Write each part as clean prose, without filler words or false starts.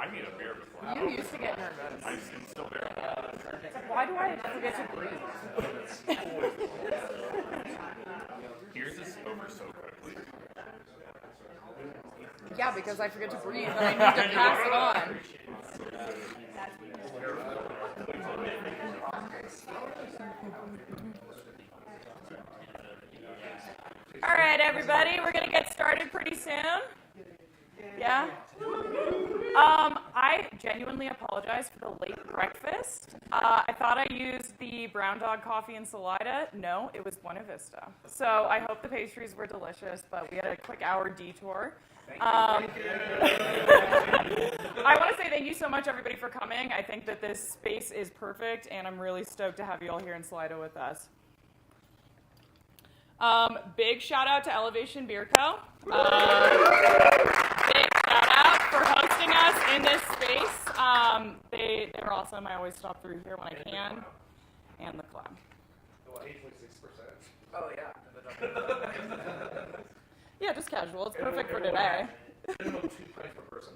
I need a beer before. You used to get nervous. I'm still very Why do I forget to breathe? Yours is over so quickly. Yeah, because I forget to breathe and I need to pass it on. All right, everybody, we're going to get started pretty soon. Yeah? I genuinely apologize for the late breakfast. I thought I used the Brown Dog coffee and Salida. No, it was Buena Vista. So I hope the pastries were delicious, but we had a quick hour detour. I want to say thank you so much, everybody, for coming. I think that this space is perfect, and I'm really stoked to have you all here in Salida with us. Big shout out to Elevation Beer Co. Big shout out for hosting us in this space. They're awesome. I always stop through here when I can. And the club. Well, 8.6%. Oh, yeah. Yeah, just casual. It's perfect for today. Minimum 2 pints per person.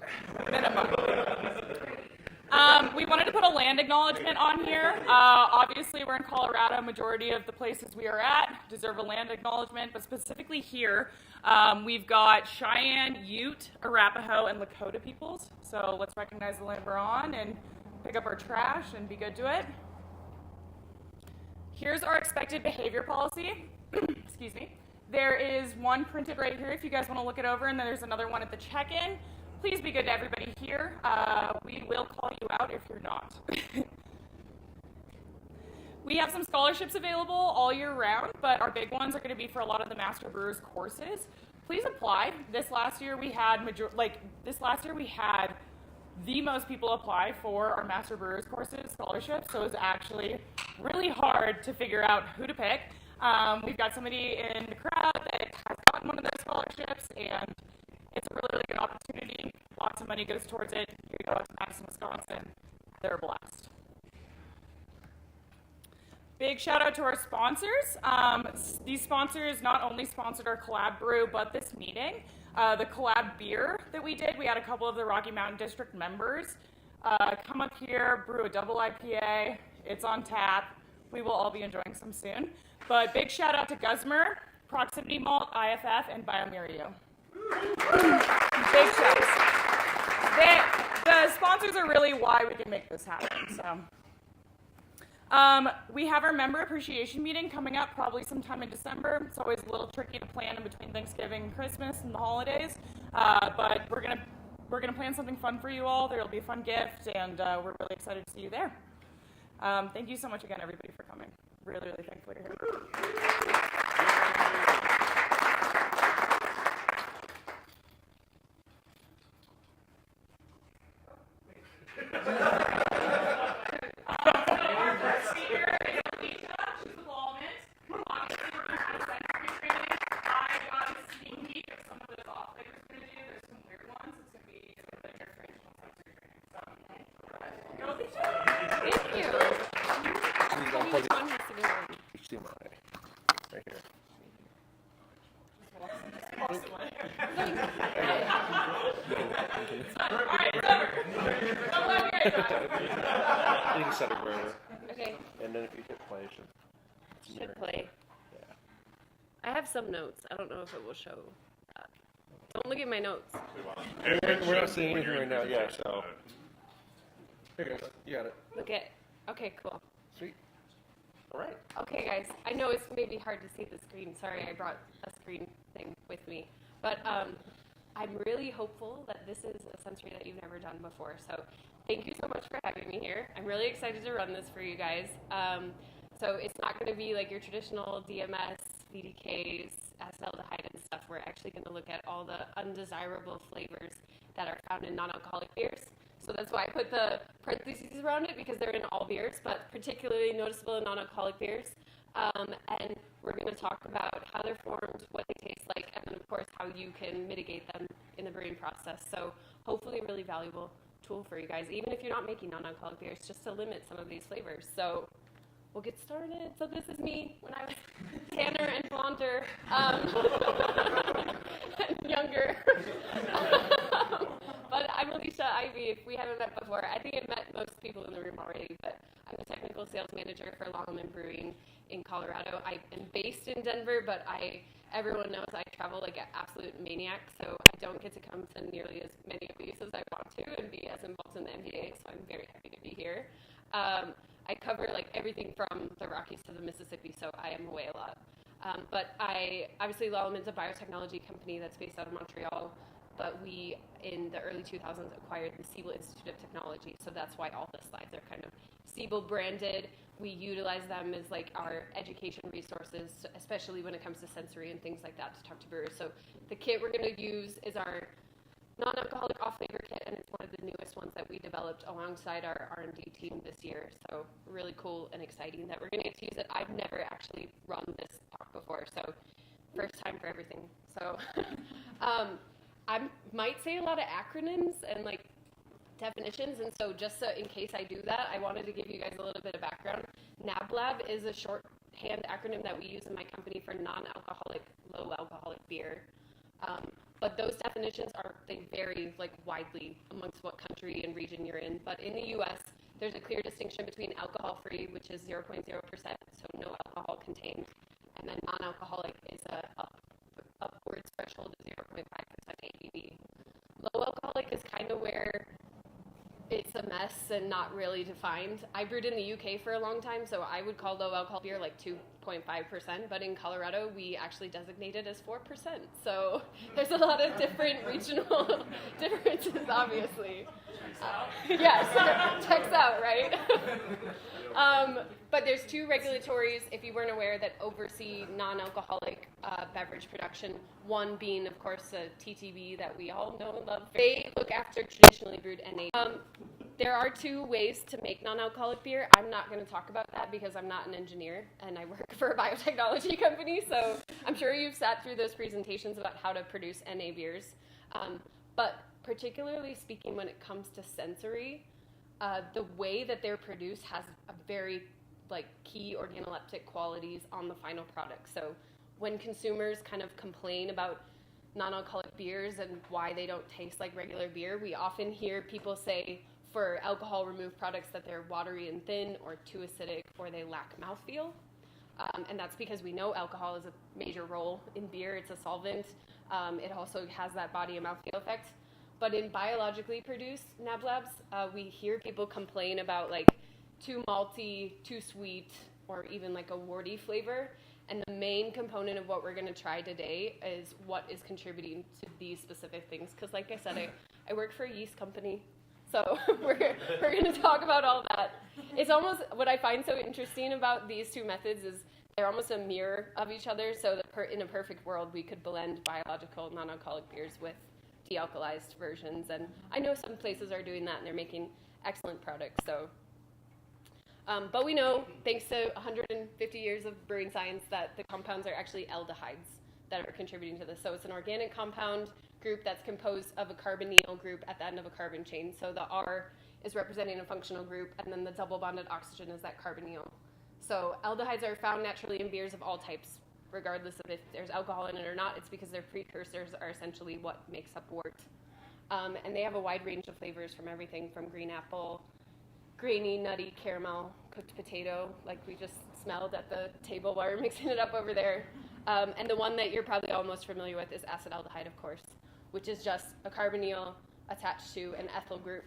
Minimum. We wanted to put a land acknowledgement on here. Obviously, we're in Colorado. Majority of the places we are at deserve a land acknowledgement, but specifically here, we've got Cheyenne, Ute, Arapaho, and Lakota peoples. So let's recognize the land we're on and pick up our trash and be good to it. Here's our expected behavior policy. Excuse me. There is one printed right here if you guys want to look it over, and then there's another one at the check-in. Please be good to everybody here. We will call you out if you're not. We have some scholarships available all year round, but our big ones are going to be for a lot of the Master Brewers courses. Please apply. This last year we had the most people apply for our Master Brewers courses scholarships, so it's actually really hard to figure out who to pick. We've got somebody in the crowd that has gotten one of those scholarships, and it's a really, really good opportunity. Lots of money goes towards it. You go out to Madison, Wisconsin. They're a blast. Big shout out to our sponsors. These sponsors not only sponsored our collab brew, but this meeting. The collab beer that we did, we had a couple of the Rocky Mountain District members come up here, brew a double IPA. It's on tap. We will all be enjoying some soon. But big shout out to Guzmer, Proximity Malt, IFF, and Biomerio. Big shouts. The sponsors are really why we can make this happen. So, we have our member appreciation meeting coming up probably sometime in December. It's always a little tricky to plan in between Thanksgiving and Christmas and the holidays, but we're gonna plan something fun for you all. There'll be a fun gift, and we're really excited to see you there. Thank you so much again, everybody, for coming. Really, really thankful you're here. You can set it wherever. Okay. And then if you hit play, it should play. Yeah. I have some notes. I don't know if it will show that. Don't look at my notes. We're not seeing anything right now. Yeah, so. Here you go. You got it. Look at. Okay, cool. Sweet. All right. Okay, guys. I know it's maybe hard to see the screen. Sorry, I brought a screen thing with me. But I'm really hopeful that this is a sensory that you've never done before. So thank you so much for having me here. I'm really excited to run this for you guys. So it's not going to be like your traditional DMS, VDKs, acetaldehyde and stuff. We're actually going to look at all the undesirable flavors that are found in non-alcoholic beers. So that's why I put the parentheses around it, because they're in all beers, but particularly noticeable in non-alcoholic beers. And we're going to talk about how they're formed, what they taste like, and then, of course, how you can mitigate them in the brewing process. So hopefully a really valuable tool for you guys, even if you're not making non-alcoholic beers, just to limit some of these flavors. So we'll get started. So this is me when I was tanner and blonder and younger. But I'm Alicia Ivy, if we haven't met before. I think I've met most people in the room already, but I'm the technical sales manager for Lallemand Brewing in Colorado. I am based in Denver, but everyone knows I travel like an absolute maniac, so I don't get to come to nearly as many of these as I want to and be as involved in the MBA, so I'm very happy to be here. I cover like everything from the Rockies to the Mississippi, so I am away a lot. But obviously Lallemand's a biotechnology company that's based out of Montreal, but we, in the early 2000s, acquired the Siebel Institute of Technology, so that's why all the slides are kind of Siebel branded. We utilize them as like our education resources, especially when it comes to sensory and things like that to talk to brewers. So the kit we're going to use is our non-alcoholic off-flavor kit, and it's one of the newest ones that we developed alongside our R&D team this year. So really cool and exciting that we're going to get to use it. I've never actually run this talk before, so first time for everything. So I might say a lot of acronyms and like definitions, and so just so in case I do that, I wanted to give you guys a little bit of background. NABLAB is a shorthand acronym that we use in my company for non-alcoholic, low-alcoholic beer. But those definitions they vary like widely amongst what country and region you're in. But in the U.S., there's a clear distinction between alcohol-free, which is 0.0%, so no alcohol contained, and then non-alcoholic is a upwards threshold of 0.5% ABV. Low alcoholic is kind of where it's a mess and not really defined. I brewed in the UK for a long time, so I would call low alcohol beer like 2.5%, but in Colorado, we actually designate it as 4%. So there's a lot of different regional differences, obviously. Yes, checks out, right? But there's two regulatories, if you weren't aware, that oversee non-alcoholic beverage production. One being, of course, the TTB that we all know and love. They look after traditionally brewed NA. There are two ways to make non-alcoholic beer. I'm not going to talk about that because I'm not an engineer and I work for a biotechnology company. So I'm sure you've sat through those presentations about how to produce NA beers. But particularly speaking when it comes to sensory, the way that they're produced has a very key organoleptic qualities on the final product. So when consumers kind of complain about non-alcoholic beers and why they don't taste like regular beer, we often hear people say for alcohol removed products that they're watery and thin or too acidic or they lack mouthfeel. And that's because we know alcohol is a major role in beer. It's a solvent. It also has that body and mouthfeel effect. But in biologically produced NABLABs, we hear people complain about too malty, too sweet, or even like a warty flavor. And the main component of what we're going to try today is what is contributing to these specific things. Because like I said, I work for a yeast company. So we're going to talk about all that. It's almost, what I find so interesting about these two methods is they're almost a mirror of each other. So that in a perfect world, we could blend biological non-alcoholic beers with dealcoholized versions. And I know some places are doing that and they're making excellent products. So, but we know, thanks to 150 years of brewing science, that the compounds are actually aldehydes that are contributing to this. So it's an organic compound group that's composed of a carbonyl group at the end of a carbon chain. So the R is representing a functional group, and then the double bonded oxygen is that carbonyl. So aldehydes are found naturally in beers of all types, regardless of if there's alcohol in it or not. It's because their precursors are essentially what makes up wort. And they have a wide range of flavors from everything from green apple, grainy, nutty, caramel, cooked potato, like we just smelled at the table while we were mixing it up over there. And the one that you're probably all most familiar with is acetaldehyde, of course, which is just a carbonyl attached to an ethyl group.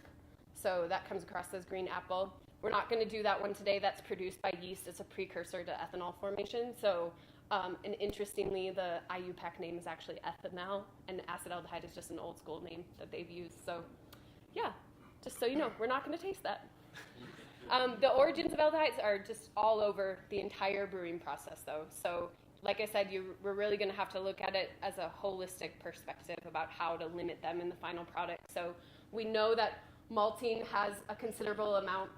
So that comes across as green apple. We're not going to do that one today. That's produced by yeast. It's a precursor to ethanol formation. So, and interestingly, the IUPAC name is actually ethanol, and acetaldehyde is just an old school name that they've used. So, yeah, just so you know, we're not going to taste that. The origins of aldehydes are just all over the entire brewing process, though. So, like I said, we're really going to have to look at it as a holistic perspective about how to limit them in the final product. So we know that malting has a considerable amount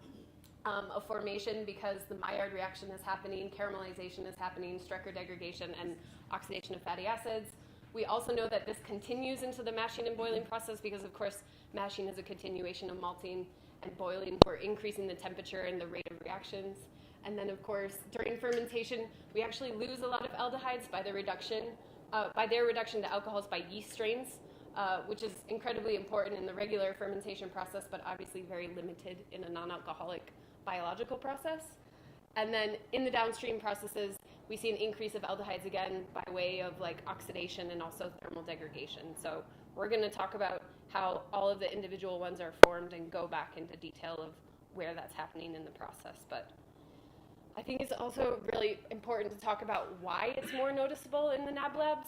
of formation because the Maillard reaction is happening, caramelization is happening, Strecker degradation, and oxidation of fatty acids. We also know that this continues into the mashing and boiling process because, of course, mashing is a continuation of malting, and boiling, we're increasing the temperature and the rate of reactions. And then, of course, during fermentation, we actually lose a lot of aldehydes by their reduction to alcohols by yeast strains. which is incredibly important in the regular fermentation process, but obviously very limited in a non-alcoholic biological process. And then in the downstream processes, we see an increase of aldehydes again by way of like oxidation and also thermal degradation. So we're going to talk about how all of the individual ones are formed and go back into detail of where that's happening in the process. But I think it's also really important to talk about why it's more noticeable in the NAB labs.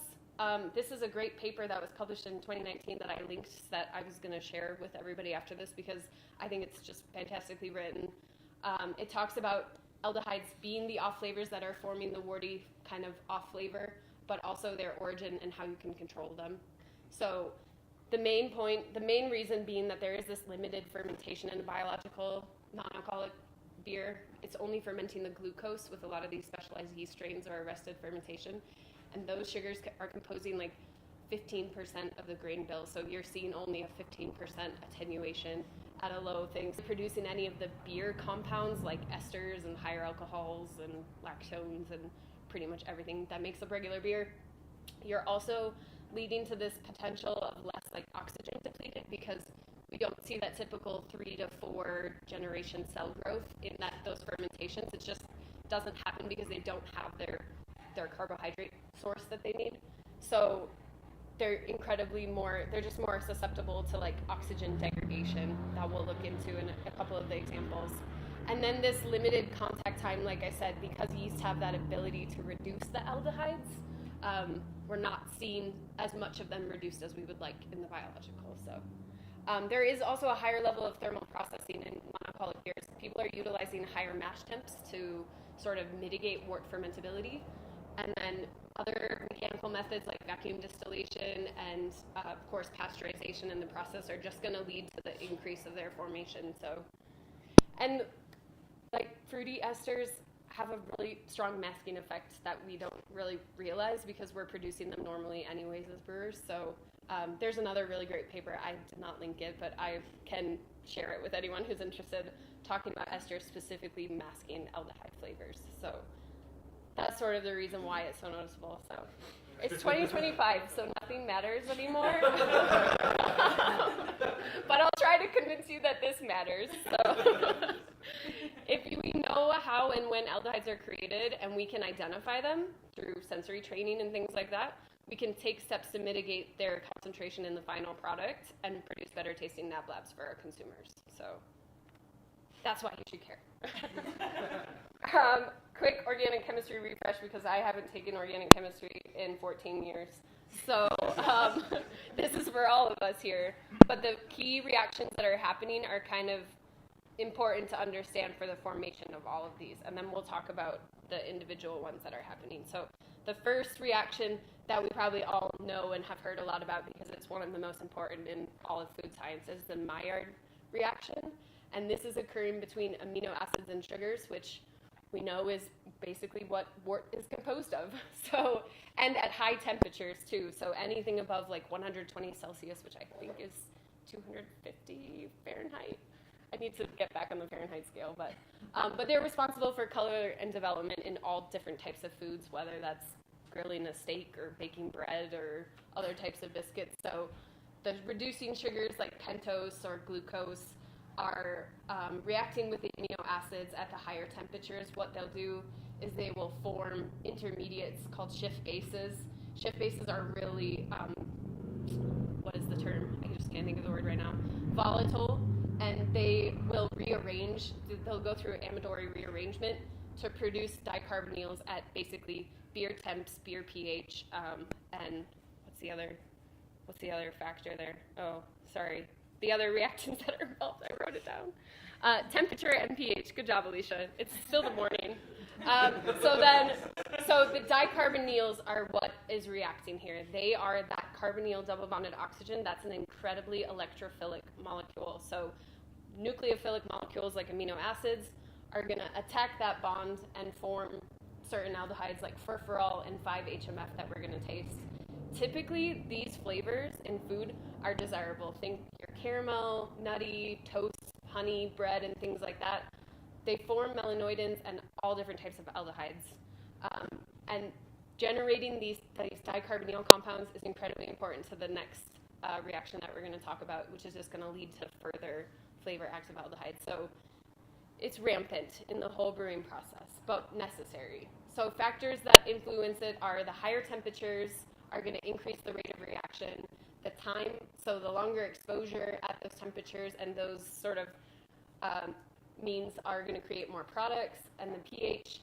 This is a great paper that was published in 2019 that I linked that I was going to share with everybody after this because I think it's just fantastically written. It talks about aldehydes being the off flavors that are forming the warty kind of off flavor, but also their origin and how you can control them. So the main reason being that there is this limited fermentation in a biological non-alcoholic beer. It's only fermenting the glucose with a lot of these specialized yeast strains or arrested fermentation. And those sugars are composing like 15% of the grain bill. So you're seeing only a 15% attenuation at a low thing. So producing any of the beer compounds like esters and higher alcohols and lactones and pretty much everything that makes up regular beer. You're also leading to this potential of less like oxygen depleted because we don't see that typical 3 to 4 generation cell growth in those fermentations. It just doesn't happen because they don't have their carbohydrate source that they need. So they're just more susceptible to like oxygen degradation that we'll look into in a couple of the examples. And then this limited contact time, like I said, because yeast have that ability to reduce the aldehydes, we're not seeing as much of them reduced as we would like in the biological. So there is also a higher level of thermal processing in non-alcoholic beers. People are utilizing higher mash temps to sort of mitigate wort fermentability. And then other mechanical methods like vacuum distillation and, of course, pasteurization in the process are just going to lead to the increase of their formation. So, and like fruity esters have a really strong masking effect that we don't really realize because we're producing them normally anyways as brewers. So there's another really great paper. I did not link it, but I can share it with anyone who's interested, talking about esters specifically masking aldehyde flavors. So that's sort of the reason why it's so noticeable. So it's 2025, so nothing matters anymore. But I'll try to convince you that this matters. So if we know how and when aldehydes are created and we can identify them through sensory training and things like that, we can take steps to mitigate their concentration in the final product and produce better tasting NAB labs for our consumers. So that's why you should care. Quick organic chemistry refresh because I haven't taken organic chemistry in 14 years. So this is for all of us here. But the key reactions that are happening are kind of important to understand for the formation of all of these. And then we'll talk about the individual ones that are happening. So the first reaction that we probably all know and have heard a lot about because it's one of the most important in all of food science is the Maillard reaction. And this is occurring between amino acids and sugars, which we know is basically what wort is composed of. So, and at high temperatures too. So anything above like 120 Celsius, which I think is 250 Fahrenheit. I need to get back on the Fahrenheit scale, but they're responsible for color and development in all different types of foods, whether that's grilling a steak or baking bread or other types of biscuits. So the reducing sugars like pentose or glucose are reacting with the amino acids at the higher temperatures. What they'll do is they will form intermediates called Schiff bases. Schiff bases are really, what is the term? I just can't think of the word right now. Volatile, and they will rearrange, they'll go through Amadori rearrangement to produce dicarbonyls at basically beer temps, beer pH, and what's the other factor there? Oh, sorry. The other reactions that are involved, I wrote it down. Temperature and pH. Good job, Alicia. It's still the morning. So the dicarbonyls are what is reacting here. They are that carbonyl double bonded oxygen. That's an incredibly electrophilic molecule. So nucleophilic molecules like amino acids are going to attack that bond and form certain aldehydes like furfural and 5-HMF that we're going to taste. Typically, these flavors in food are desirable. Think your caramel, nutty, toast, honey, bread, and things like that. They form melanoidins and all different types of aldehydes. And generating these dicarbonyl compounds is incredibly important to the next reaction that we're going to talk about, which is just going to lead to further flavor active aldehydes. So it's rampant in the whole brewing process, but necessary. So factors that influence it are the higher temperatures are going to increase the rate of reaction, the time, so the longer exposure at those temperatures and those sort of means are going to create more products, and the pH.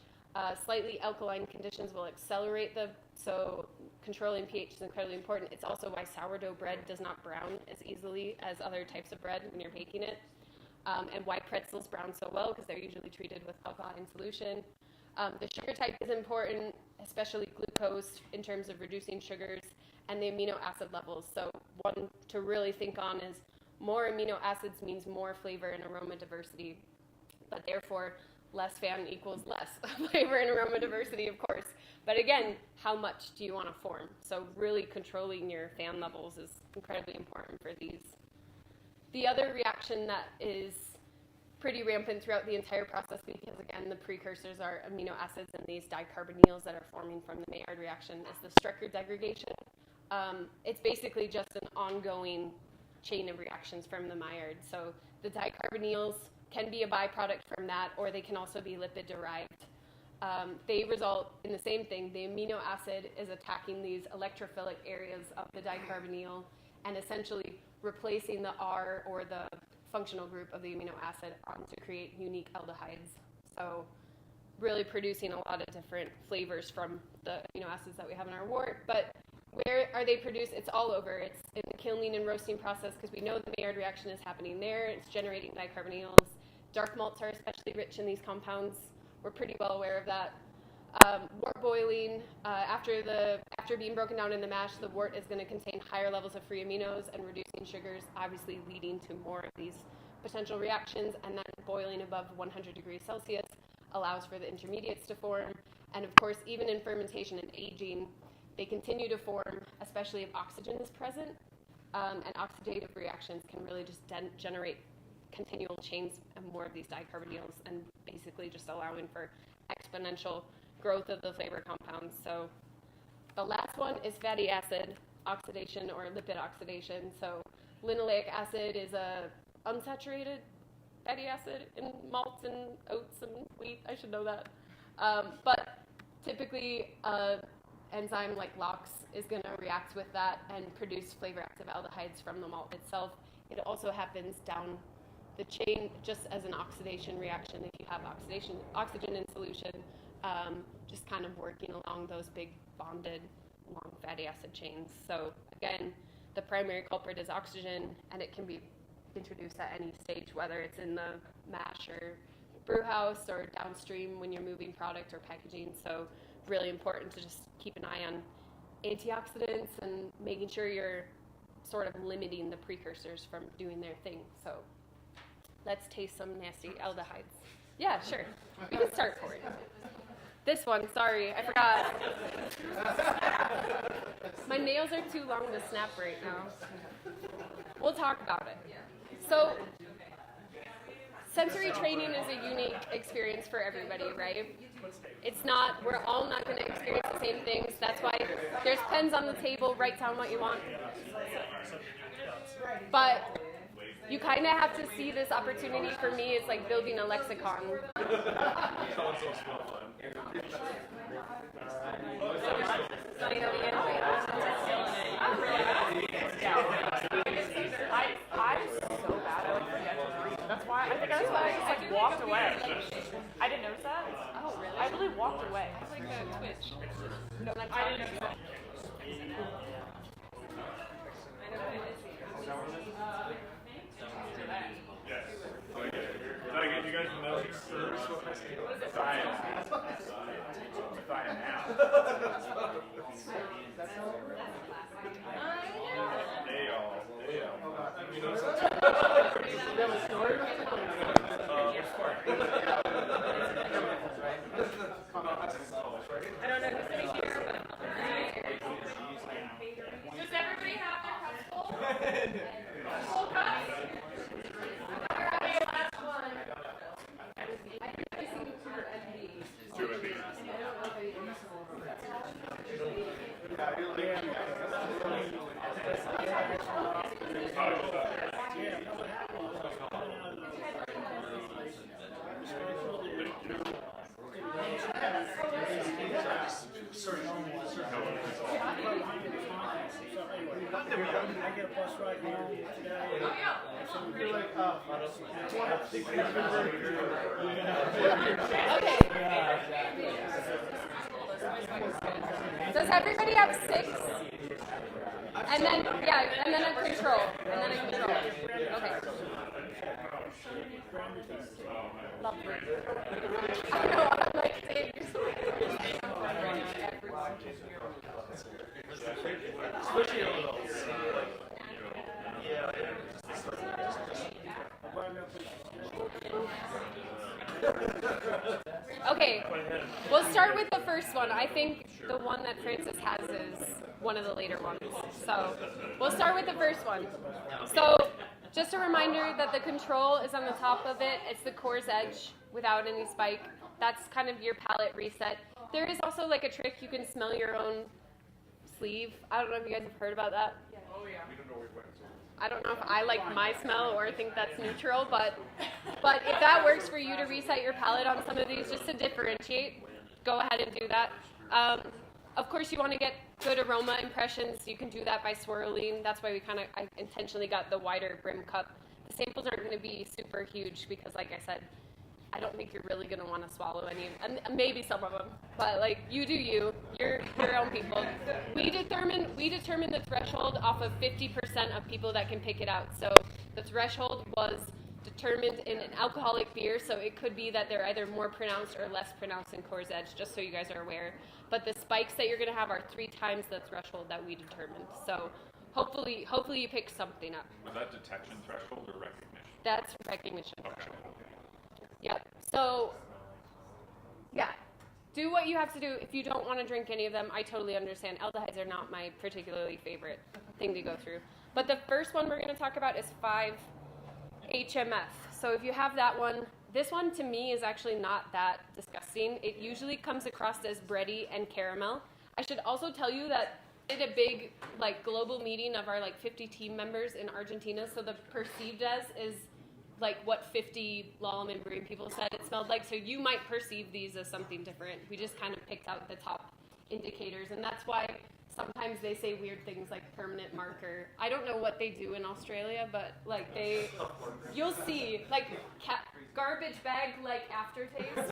Slightly alkaline conditions will accelerate so controlling pH is incredibly important. It's also why sourdough bread does not brown as easily as other types of bread when you're baking it, and why pretzels brown so well, because they're usually treated with alcohol in solution. The sugar type is important, especially glucose in terms of reducing sugars, and the amino acid levels. So one to really think on is more amino acids means more flavor and aroma diversity, but therefore less fan equals less flavor and aroma diversity, of course. But again, how much do you want to form? So really controlling your fan levels is incredibly important for these. The other reaction that is pretty rampant throughout the entire process, because again, the precursors are amino acids and these dicarbonyls that are forming from the Maillard reaction, is the Strecker degradation. It's basically just an ongoing chain of reactions from the Maillard. So the dicarbonyls can be a byproduct from that, or they can also be lipid derived. They result in the same thing. The amino acid is attacking these electrophilic areas of the dicarbonyl and essentially replacing the R, or the functional group of the amino acid, to create unique aldehydes. So really producing a lot of different flavors from the amino acids that we have in our wort. But where are they produced? It's all over. It's in the kilning and roasting process, because we know the Maillard reaction is happening there. It's generating dicarbonyls. Dark malts are especially rich in these compounds. We're pretty well aware of that. Wort boiling, after being broken down in the mash, the wort is going to contain higher levels of free aminos and reducing sugars, obviously leading to more of these potential reactions. And then boiling above 100 degrees Celsius allows for the intermediates to form. And of course, even in fermentation and aging, they continue to form, especially if oxygen is present. And oxidative reactions can really just generate continual chains and more of these dicarbonyls, and basically just allowing for exponential growth of the flavor compounds. So the last one is fatty acid oxidation, or lipid oxidation. So linoleic acid is a unsaturated fatty acid in malts and oats and wheat. I should know that. But typically, enzyme like LOX is going to react with that and produce flavor active aldehydes from the malt itself. It also happens down the chain just as an oxidation reaction if you have oxygen in solution, just kind of working along those big bonded long fatty acid chains. So again, the primary culprit is oxygen, and it can be introduced at any stage, whether it's in the mash or brew house or downstream when you're moving product or packaging. So really important to just keep an eye on antioxidants and making sure you're sort of limiting the precursors from doing their thing. So let's taste some nasty aldehydes. Yeah, sure. We can start for it. This one, sorry, I forgot. My nails are too long to snap right now. We'll talk about it. So, sensory training is a unique experience for everybody, right? It's not, we're all not going to experience the same things. That's why there's pens on the table, write down what you want. But you kind of have to see this opportunity. For me, it's like building a lexicon. I'm so bad. I forget to read. That's why I just walked away. I didn't notice that. Oh, really? I really walked away. It's like a twitch. No, I didn't notice that. You guys know I don't know who's sitting here, but does everybody have their cups full? Full cups? I get a bus ride home today. Okay. Does everybody have 6? And then, yeah, and then a control. And then a control. Okay. Lovely. I know, I'm like, saying Okay, we'll start with the first one. I think the one that Francis has is one of the later ones. So we'll start with the first one. So just a reminder that the control is on the top of it. It's the core's edge without any spike. That's kind of your palette reset. There is also like a trick. You can smell your own sleeve. I don't know if you guys have heard about that. Oh yeah. I don't know if I like my smell or think that's neutral, but if that works for you to reset your palette on some of these just to differentiate, go ahead and do that. Of course, you want to get good aroma impressions. You can do that by swirling. That's why I intentionally got the wider brim cup. The samples aren't going to be super huge because, like I said, I don't think you're really going to want to swallow any, and maybe some of them, but like you do you, you're your own people. We determine the threshold off of 50% of people that can pick it out. So the threshold was determined in an alcoholic beer, so it could be that they're either more pronounced or less pronounced in Coors Edge, just so you guys are aware. But the spikes that you're going to have are 3 times the threshold that we determined. So hopefully you pick something up. Was that detection threshold or recognition? That's recognition. Okay. Yep. So, yeah, do what you have to do. If you don't want to drink any of them, I totally understand. Aldehydes are not my particularly favorite thing to go through. But the first one we're going to talk about is 5-HMF. So if you have that one, this one to me is actually not that disgusting. It usually comes across as bready and caramel. I should also tell you that I did a big global meeting of our 50 team members in Argentina. So the perceived as is like what 50 Lallemand Brewing people said it smelled like. So you might perceive these as something different. We just kind of picked out the top indicators. And that's why sometimes they say weird things like permanent marker. I don't know what they do in Australia, but you'll see garbage bag aftertaste.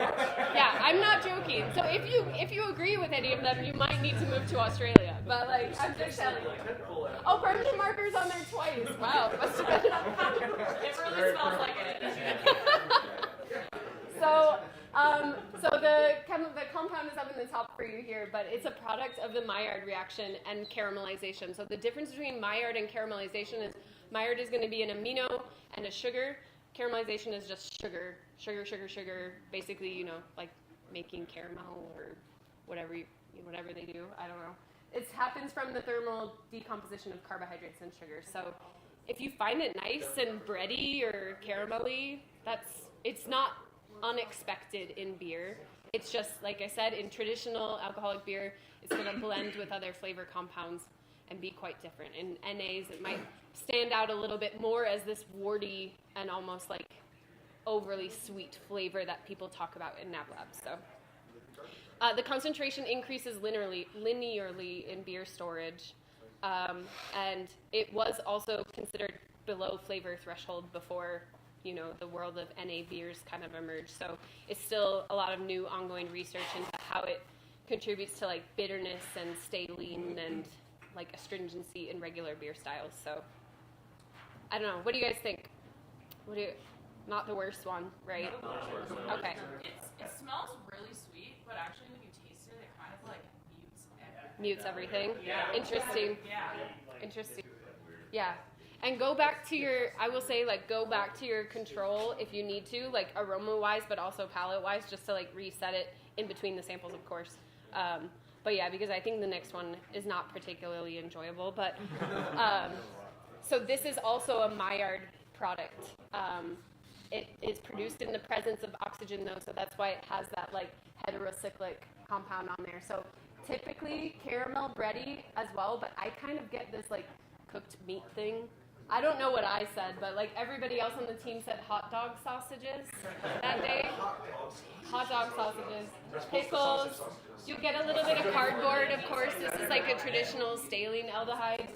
Yeah, I'm not joking. So if you agree with any of them, you might need to move to Australia. But I'm just telling you. Oh, permanent markers on there twice. Wow, must have been. It really smells like it. So the compound is up in the top for you here, but it's a product of the Maillard reaction and caramelization. So the difference between Maillard and caramelization is Maillard is going to be an amino and a sugar. Caramelization is just sugar. Basically, like making caramel or whatever they do. I don't know. It happens from the thermal decomposition of carbohydrates and sugar. So if you find it nice and bready or caramelly, it's not unexpected in beer. It's just, like I said, in traditional alcoholic beer, it's going to blend with other flavor compounds and be quite different. In NAs, it might stand out a little bit more as this warty and almost overly sweet flavor that people talk about in NAB labs. So the concentration increases linearly in beer storage, and it was also considered below flavor threshold before the world of NA beers kind of emerged. So it's still a lot of new ongoing research into how it contributes to bitterness and stay lean and astringency in regular beer styles. So I don't know. What do you guys think? Not the worst one, right? Okay. It smells really sweet, but actually when you taste it, it kind of mutes everything. Mutes everything. Yeah. Interesting. Yeah. Interesting. Yeah. And go back to your control if you need to, aroma-wise, but also palate-wise, just to reset it in between the samples, of course. But yeah, because I think the next one is not particularly enjoyable. But so this is also a Maillard product. It is produced in the presence of oxygen, though, so that's why it has that heterocyclic compound on there. So typically caramel bready as well, but I kind of get this cooked meat thing. I don't know what I said, but everybody else on the team said hot dog sausages that day. Hot dog sausages, pickles. You get a little bit of cardboard, of course. This is a traditional staling aldehyde.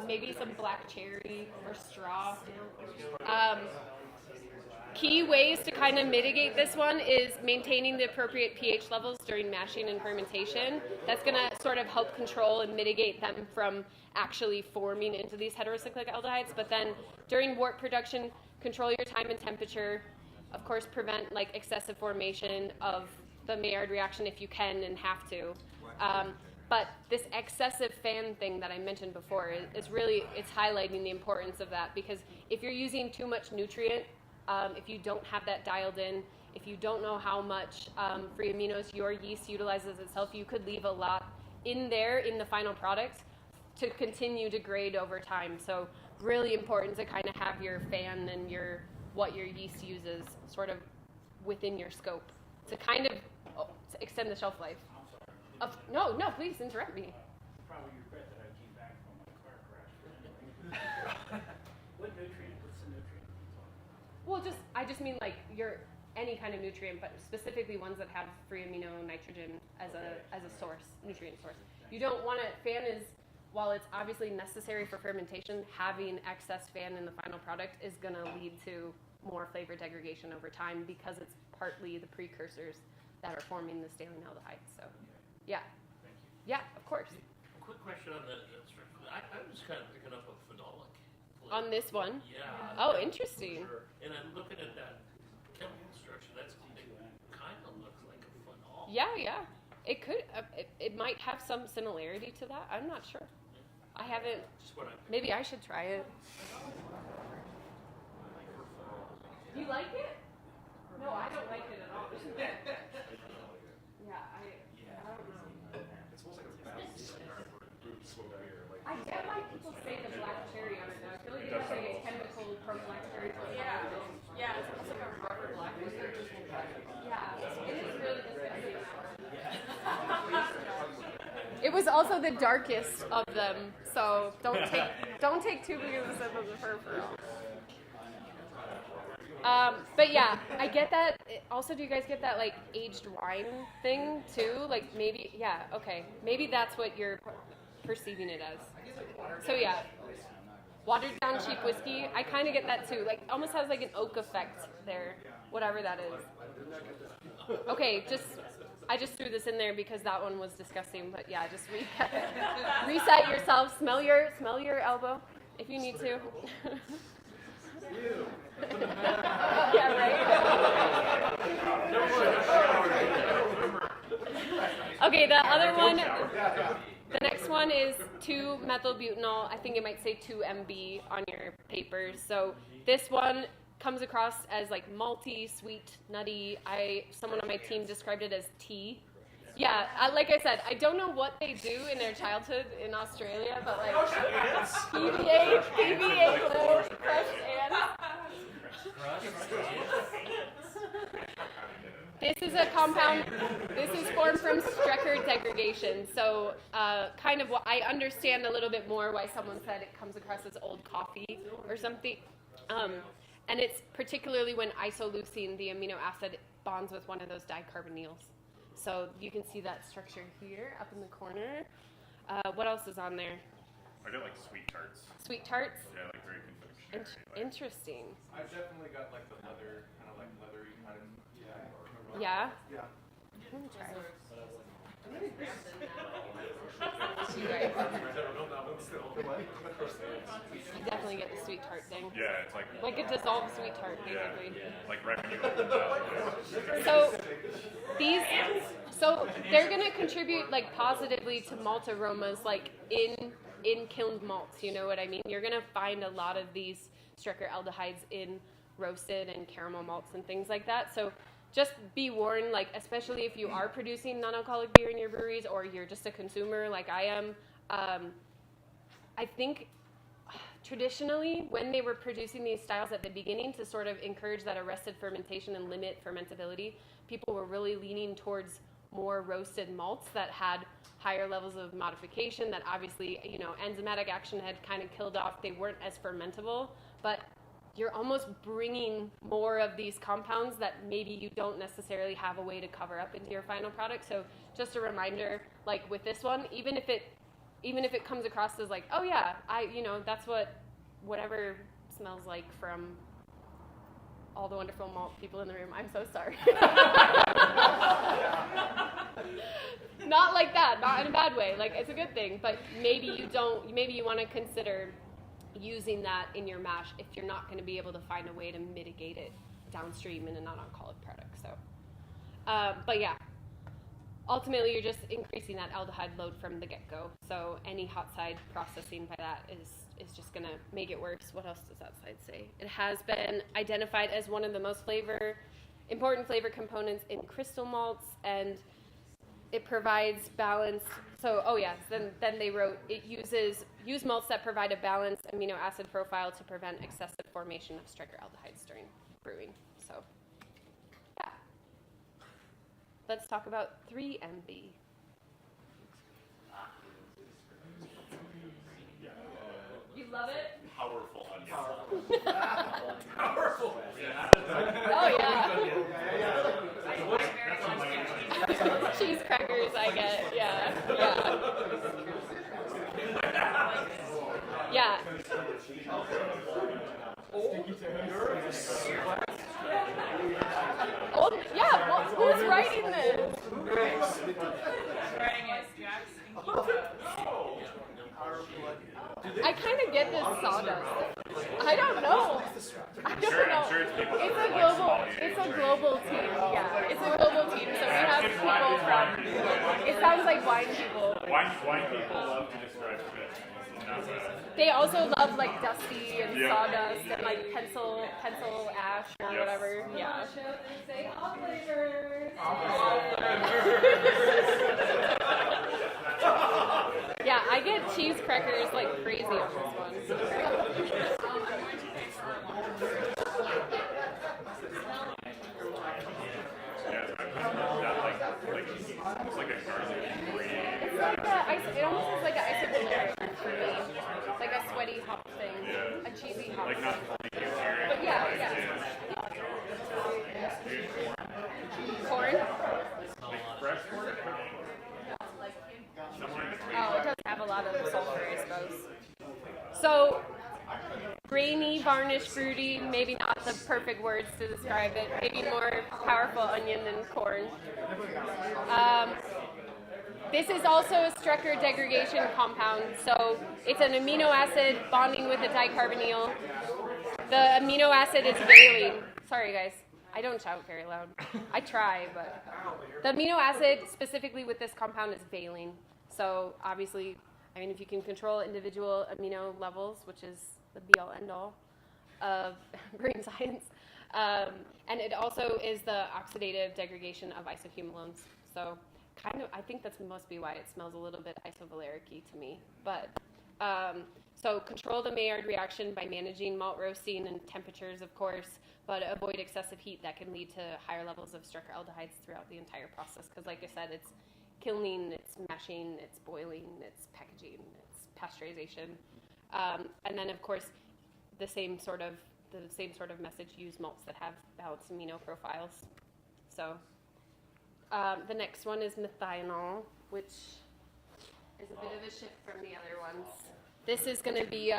maybe some black cherry or straw. Key ways to kind of mitigate this one is maintaining the appropriate pH levels during mashing and fermentation. That's going to sort of help control and mitigate them from actually forming into these heterocyclic aldehydes. But then during wort production, control your time and temperature. Of course, prevent like excessive formation of the Maillard reaction if you can and have to. But this excessive fan thing that I mentioned before is really, it's highlighting the importance of that, because if you're using too much nutrient, if you don't have that dialed in, if you don't know how much free aminos your yeast utilizes itself, you could leave a lot in there in the final product to continue to degrade over time. So really important to kind of have your fan and what your yeast uses sort of within your scope to kind of to extend the shelf life. No, please interrupt me. Probably regret that I came back from my car crash. What's the nutrient? Well, I just mean like any kind of nutrient, but specifically ones that have free amino nitrogen as a source, nutrient source. You don't want to, fan is, while it's obviously necessary for fermentation, having excess fan in the final product is going to lead to more flavor degradation over time because it's partly the precursors that are forming the staining aldehyde. So, yeah. Thank you. Yeah, of course. A quick question on the structure. I was kind of picking up a phenolic. On this one? Yeah. Oh, interesting. And I'm looking at that chemical structure. It kind of looks like a phenol. Yeah. It could. It might have some similarity to that. I'm not sure. I haven't. Just what I'm Maybe I should try it. You like it? No, I don't like it at all. Yeah, I don't know. I get why people say the black cherry on it now. I feel like it has like a chemical prophylactic. Yeah, it's almost like a rubber black. Yeah, it is really disgusting. It was also the darkest of them, so don't take too big of a sip of the fur. But yeah, I get that. Also, do you guys get that like aged wine thing too? Like maybe, yeah, okay. Maybe that's what you're perceiving it as. So yeah, watered down cheap whiskey. I kind of get that too. Like almost has like an oak effect there, whatever that is. Okay, I just threw this in there because that one was disgusting. But yeah, just reset yourself. Smell your elbow if you need to. Yeah, right? Okay, the other one, the next one is 2-methylbutanol. I think it might say 2-MB on your papers. So this one comes across as like malty, sweet, nutty. Someone on my team described it as tea. Yeah, like I said, I don't know what they do in their childhood in Australia, but like PBA, crushed This is a compound, this is formed from Strecker degradation. So kind of what I understand a little bit more why someone said it comes across as old coffee or something. And it's particularly when isoleucine, the amino acid, bonds with one of those dicarbonyls. So you can see that structure here up in the corner. What else is on there? I got like sweet tarts. Sweet tarts? Yeah, like very confectionery. Interesting. I've definitely got like the leather, kind of like leathery kind of. Yeah? Yeah. I'm gonna try. You definitely get the sweet tart thing. Yeah, it's like Like a dissolved sweet tart, basically. like right when you open it up. So they're gonna contribute like positively to malt aromas, like in kilned malts. You know what I mean? You're gonna find a lot of these Strecker aldehydes in roasted and caramel malts and things like that. So just be warned, like especially if you are producing non-alcoholic beer in your breweries or you're just a consumer like I am. I think traditionally, when they were producing these styles at the beginning to sort of encourage that arrested fermentation and limit fermentability, people were really leaning towards more roasted malts that had higher levels of modification that obviously, enzymatic action had kind of killed off. They weren't as fermentable, but you're almost bringing more of these compounds that maybe you don't necessarily have a way to cover up into your final product. So just a reminder, like with this one, even if it even if it comes across as like, oh yeah, that's whatever smells like from all the wonderful malt people in the room. I'm so sorry. Not like that, not in a bad way. Like, it's a good thing, but maybe you want to consider using that in your mash if you're not going to be able to find a way to mitigate it downstream in a non-alcoholic product. So, but yeah, ultimately you're just increasing that aldehyde load from the get-go. So any hot side processing by that is just going to make it worse. What else does that side say? It has been identified as one of the most important flavor components in crystal malts, and it provides balance. So, then they wrote, it use malts that provide a balanced amino acid profile to prevent excessive formation of strikeraldehydes during brewing. So, yeah. Let's talk about 3MB. You love it? Powerful onion. Powerful. Oh, yeah. Cheese crackers, I get. Yeah. Yeah. Oh, yeah. Well, who's writing this? I kind of get this sawdust. I don't know. I'm sure it's people It's like a global team. Yeah, it's a global team. So we have people from. It sounds like wine people. Wine people love to describe shit. They also love like dusty and sawdust and like pencil ash or whatever. Yeah. Yeah, I get cheese crackers like crazy on this one. It's like a garlic ingredient. It almost is like an isopropyl for me. Like a sweaty hop thing. A cheesy hop. Like not vegetarian. But yeah. Corn? Fresh corn? Oh, it does have a lot of sulfur, I suppose. So, grainy, varnished, fruity, maybe not the perfect words to describe it. Maybe more powerful onion than corn. This is also a Strecker degradation compound, so it's an amino acid bonding with a dicarbonyl. The amino acid is valine. Sorry, guys. I don't shout very loud. I try, but the amino acid specifically with this compound is valine. So obviously, I mean, if you can control individual amino levels, which is the be-all, end-all of brain science, and it also is the oxidative degradation of isohumalones. So I think that's must be why it smells a little bit isovaleric-y to me. But so control the Maillard reaction by managing malt roasting and temperatures, of course, but avoid excessive heat that can lead to higher levels of strikeraldehydes throughout the entire process. Because, like I said, it's kilning, it's mashing, it's boiling, it's packaging, it's pasteurization, and then of course the same sort of message. Use malts that have balanced amino profiles. So the next one is methionol, which is a bit of a shift from the other ones. This is going to be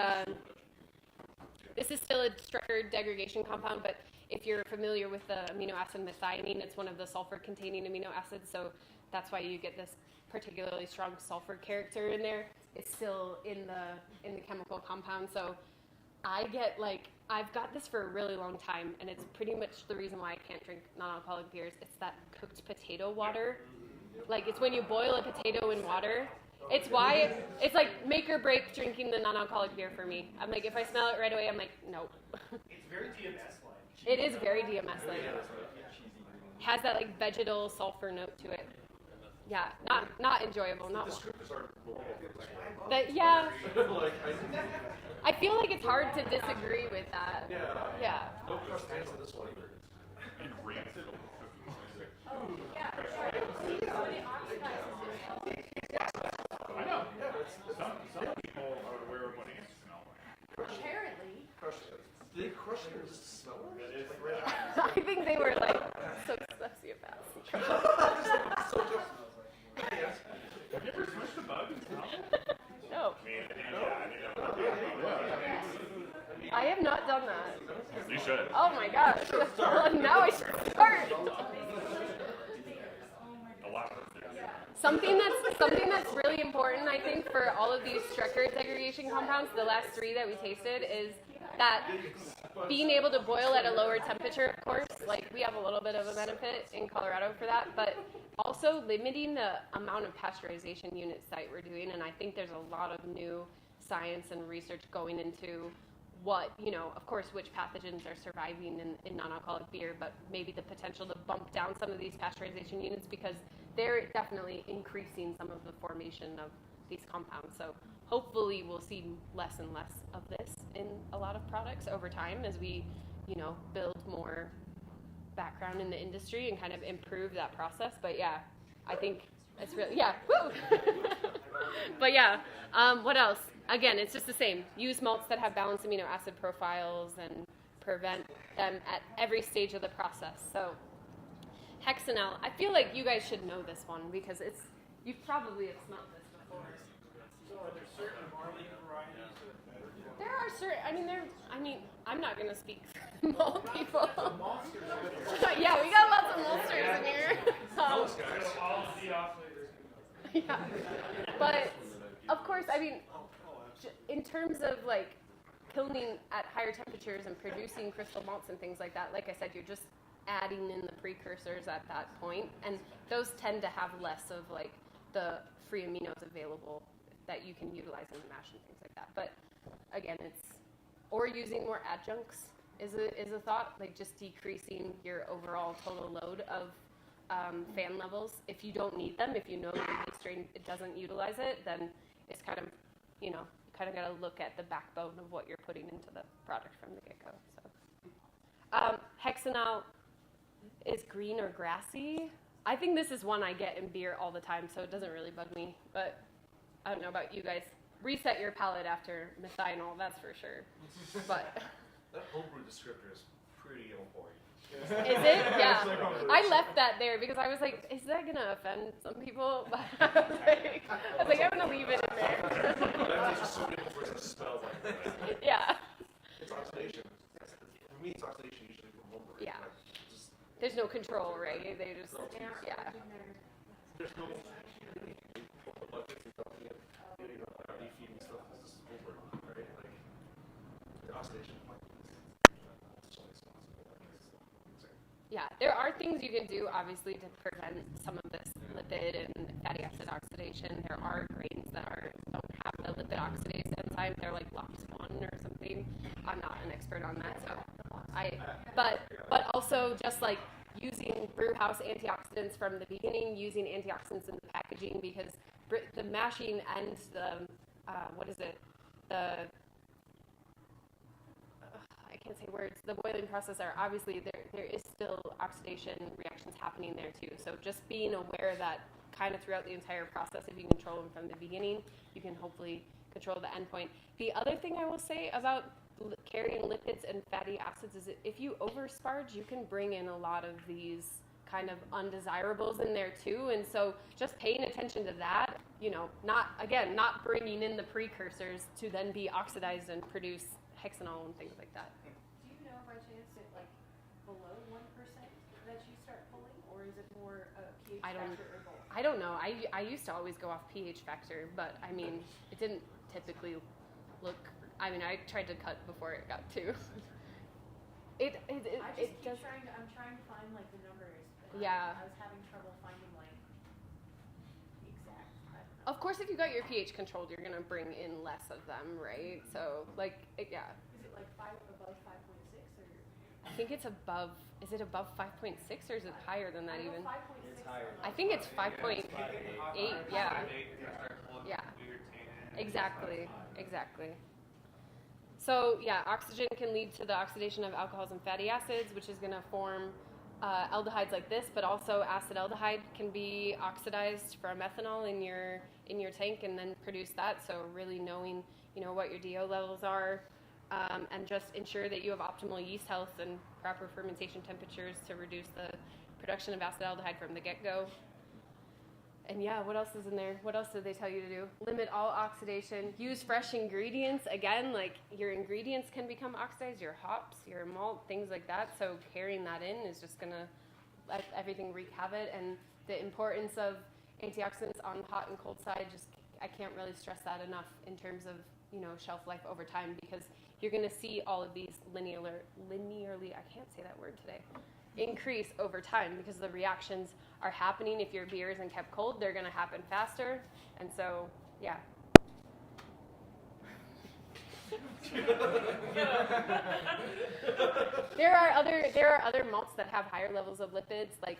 this is still a Strecker degradation compound, but if you're familiar with the amino acid methionine, it's one of the sulfur-containing amino acids, so that's why you get this particularly strong sulfur character in there. It's still in the chemical compound. So I've got this for a really long time, and it's pretty much the reason why I can't drink non-alcoholic beers. It's that cooked potato water. Like, it's when you boil a potato in water. It's why it's like make or break drinking the non-alcoholic beer for me. I'm like, if I smell it right away, I'm like, nope. It's very DMS-like. It is very DMS-like. Has that like vegetal sulfur note to it. Yeah, not enjoyable. Not yeah. I feel like it's hard to disagree with that. Yeah. No crust hands on this one either. And rancid. I know. Some people are aware of what ants smell like. Apparently. Did they crush it or just smell it? I think they were like sociopaths. Have you ever smushed a bug and smelled it? should. Oh my gosh. Well, now I should start. A lot of it. Something that's really important, I think, for all of these record degradation compounds, the last 3 that we tasted, is that being able to boil at a lower temperature, of course, like we have a little bit of a benefit in Colorado for that, but also limiting the amount of pasteurization units that we're doing. And I think there's a lot of new science and research going into what, of course, which pathogens are surviving in non-alcoholic beer, but maybe the potential to bump down some of these pasteurization units, because they're definitely increasing some of the formation of these compounds. So hopefully we'll see less and less of this in a lot of products over time as we, build more background in the industry and kind of improve that process. But yeah, I think it's really, yeah, woo! But yeah, what else? Again, it's just the same. Use malts that have balanced amino acid profiles and prevent them at every stage of the process. So hexanal, I feel like you guys should know this one because you probably have smelled this before. So are there certain barley varieties that are better? There are certain, I'm not going to speak for malt people. Yeah, we got lots of maltsters in here. Yeah. But, of course, in terms of, kilning at higher temperatures and producing crystal malts and things like that, like I said, you're just adding in the precursors at that point, and those tend to have less of, the free aminos available that you can utilize in the mash and things like that. But, again, or using more adjuncts is a thought, just decreasing your overall total load of fan levels. If you don't need them, if you know your yeast strain it doesn't utilize it, then it's kind of, you kind of got to look at the backbone of what you're putting into the product from the get-go. So, hexanal is green or grassy. I think this is one I get in beer all the time, so it doesn't really bug me. But I don't know about you guys. Reset your palate after methionol, that's for sure. But that homebrew descriptor is pretty on point. is it? Yeah. I left that there because I was like, is that going to offend some people? But I was like, I'm going to leave it in there. That's just so different for it to smell like that. Yeah. It's oxidation. For me, it's oxidation usually from homebrew. Yeah. There's no control, right? They just, yeah. There's no buckets and stuff. Defeating stuff is just homebrew, right? The oxidation. Yeah, there are things you can do, obviously, to prevent some of this lipid and fatty acid oxidation. There are grains that don't have the lipid oxidase enzyme. They're like LOX1 or something. I'm not an expert on that, so but also just using brewhouse antioxidants from the beginning, using antioxidants in the packaging, because the mashing and I can't say words. The boiling process are obviously there is still oxidation reactions happening there too. So just being aware that kind of throughout the entire process, if you control them from the beginning, you can hopefully control the endpoint. The other thing I will say about carrying lipids and fatty acids is that if you oversparge, you can bring in a lot of these kind of undesirables in there too. And so just paying attention to that, not bringing in the precursors to then be oxidized and produce hexanol and things like that. Do you know by chance if below 1% that you start pulling, or is it more a pH factor or both? I don't know. I used to always go off pH factor, but it didn't typically look. I tried to cut before it got to. I'm trying to find the numbers. But I was having trouble finding exact. I don't know. Of course, if you got your pH controlled, you're gonna bring in less of them, right? So yeah. Is it above 5.6 or? I think it's above. Is it above 5.6 or is it higher than that even? 5.6. It's higher. I think it's 5.8. Yeah. Yeah. Exactly. So yeah, oxygen can lead to the oxidation of alcohols and fatty acids, which is going to form aldehydes like this, but also acetaldehyde can be oxidized from ethanol in your tank and then produce that. So really knowing what your DO levels are, and just ensure that you have optimal yeast health and proper fermentation temperatures to reduce the production of acetaldehyde from the get-go. And yeah, what else is in there? What else did they tell you to do? Limit all oxidation. Use fresh ingredients. Again, like your ingredients can become oxidized, your hops, your malt, things like that. So carrying that in is just going to let everything wreak havoc. And the importance of antioxidants on the hot and cold side, just I can't really stress that enough in terms of, you know, shelf life over time, because you're going to see all of these linearly, I can't say that word today, increase over time, because the reactions are happening. If your beer isn't kept cold, they're going to happen faster. And so, yeah. There are other malts that have higher levels of lipids, like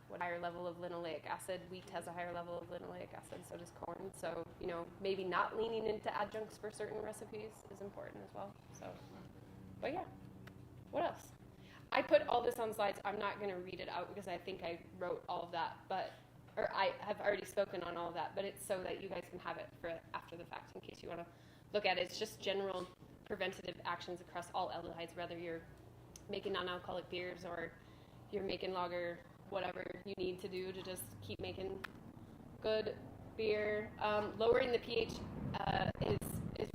what higher level of linoleic acid. Wheat has a higher level of linoleic acid, so does corn. So, you know, maybe not leaning into adjuncts for certain recipes is important as well. So, but yeah, what else? I put all this on slides. I'm not going to read it out because I think I wrote all of that, or I have already spoken on all of that, but it's so that you guys can have it for after the fact in case you want to look at it. It's just general preventative actions across all aldehydes, whether you're making non-alcoholic beers or you're making lager, whatever you need to do to just keep making good beer. Lowering the pH is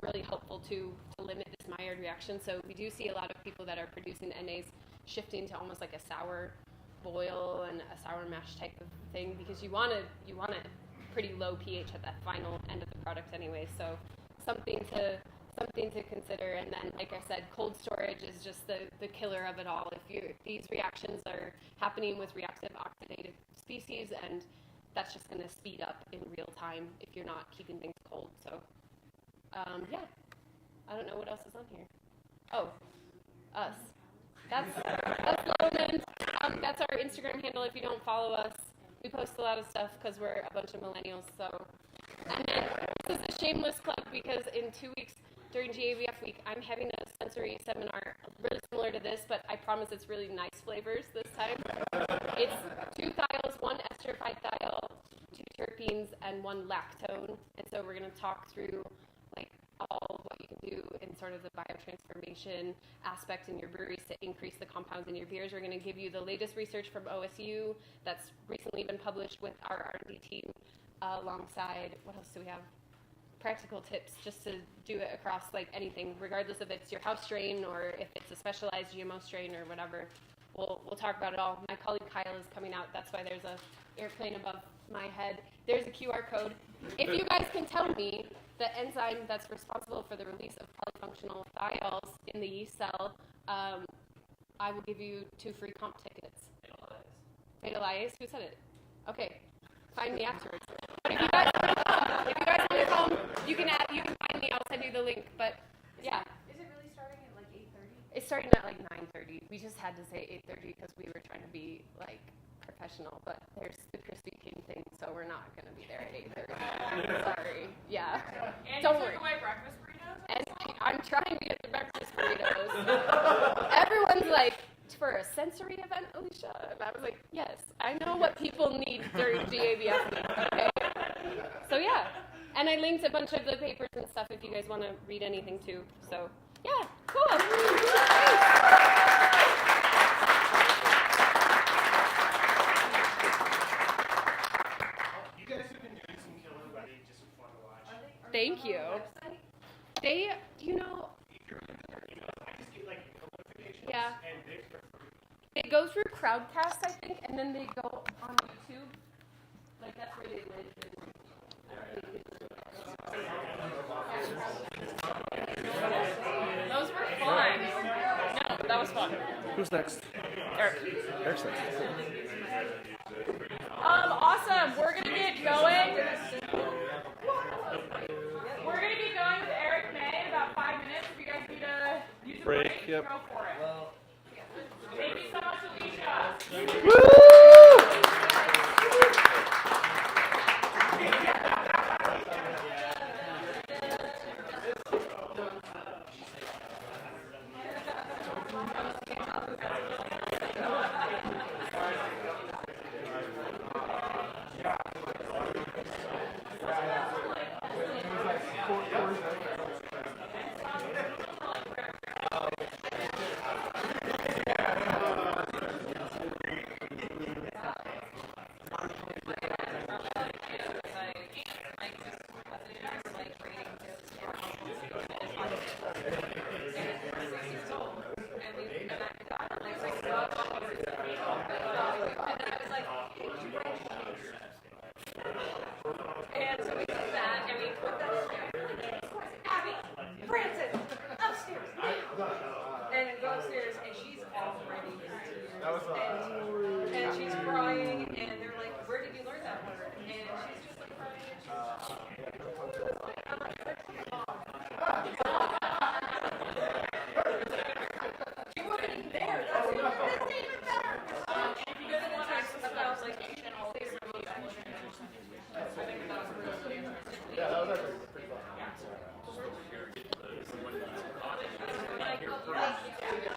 really helpful to limit this Maillard reaction. So we do see a lot of people that are producing NAs shifting to almost like a sour boil and a sour mash type of thing, because you want a pretty low pH at that final end of the product anyway. So something to consider. And then, like I said, cold storage is just the killer of it all. If these reactions are happening with reactive oxidative species, and that's just going to speed up in real time if you're not keeping things cold. So, yeah, I don't know what else is on here. Oh, us. That's Loman. That's our Instagram handle. If you don't follow us, we post a lot of stuff because we're a bunch of millennials. So, and then this is a shameless plug because in 2 weeks during GAVF week, I'm having a sensory seminar really similar to this, but I promise it's really nice flavors this time. It's 2 thiols, 1 esterified thiol, 2 terpenes, and 1 lactone. And so we're going to talk through like all what you can do in sort of the biotransformation aspect in your breweries to increase the compounds in your beers. We're going to give you the latest research from OSU that's recently been published with our R&D team alongside, what else do we have? Practical tips just to do it across like anything, regardless if it's your house strain or if it's a specialized GMO strain or whatever. We'll talk about it all. My colleague Kyle is coming out. That's why there's a airplane above my head. There's a QR code. If you guys can tell me the enzyme that's responsible for the release of polyfunctional thiols in the yeast cell, I will give you 2 free comp tickets. Fatal IAs? Who said it? Okay. Find me afterwards. But if you guys want to come, you can find me. I'll send you the link. But yeah. Is it really starting at like 8:30? It's starting at like 9:30. We just had to say 8:30 because we were trying to be like professional. But there's the Krispy Kreme thing, so we're not going to be there at 8:30. Sorry. Yeah. And Don't you worry. took away breakfast burritos? And I'm trying to get the breakfast burritos. Everyone's like, for a sensory event, Alicia? And I was like, yes, I know what people need during GABF week, okay? So yeah, and I linked a bunch of the papers and stuff if you guys want to read anything too. So yeah, cool. You guys have been doing some killer writing, just fun to watch. Thank you. They, you know, I just get like notifications, yeah. and They go through Crowdcast, I think, and then they go on YouTube. Like, that's where they live. Those were fun. No, that was fun. Who's next? Eric. Eric's next. Awesome. We're gonna get going. We're gonna get going with Eric May in about 5 minutes. If you guys need to use a Break, break, yep. go for it. Thank you so much, Alicia. And she's crying, and they're like, "Where did you learn that word?" And she's just like crying. And she's you weren't even there. That's even better. And if you guys want to ask about like channel, I think that was really interesting. Yeah, that was actually pretty fun. And I grew up in New England.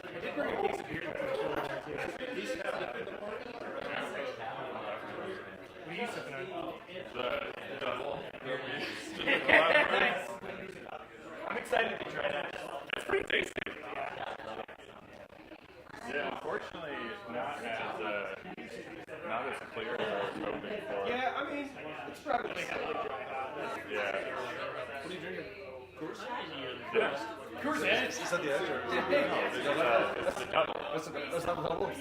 I did bring a case of beer. you sipping on? The double. I'm excited to try that. It's pretty tasty. Yeah, unfortunately, not as clear as I was hoping for. Yeah, I mean, it's probably heavily dry. Yeah. What are you drinking? Coors? Yeah. Coors is that the edge? Or? It's the double. That's not the double? Yeah.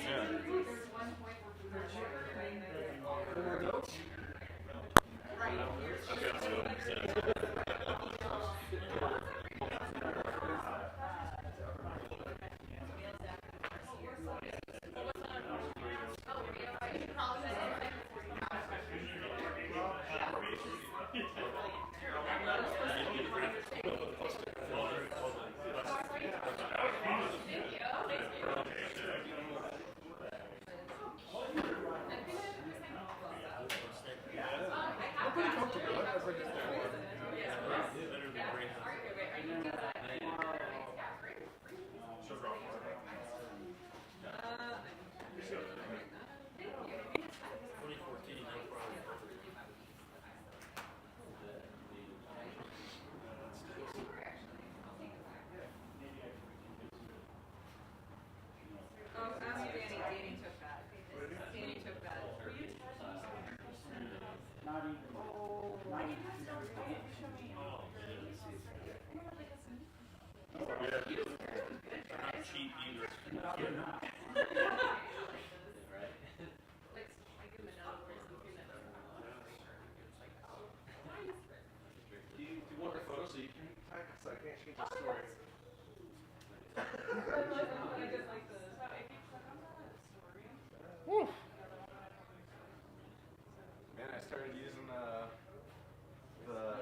Man, I started using the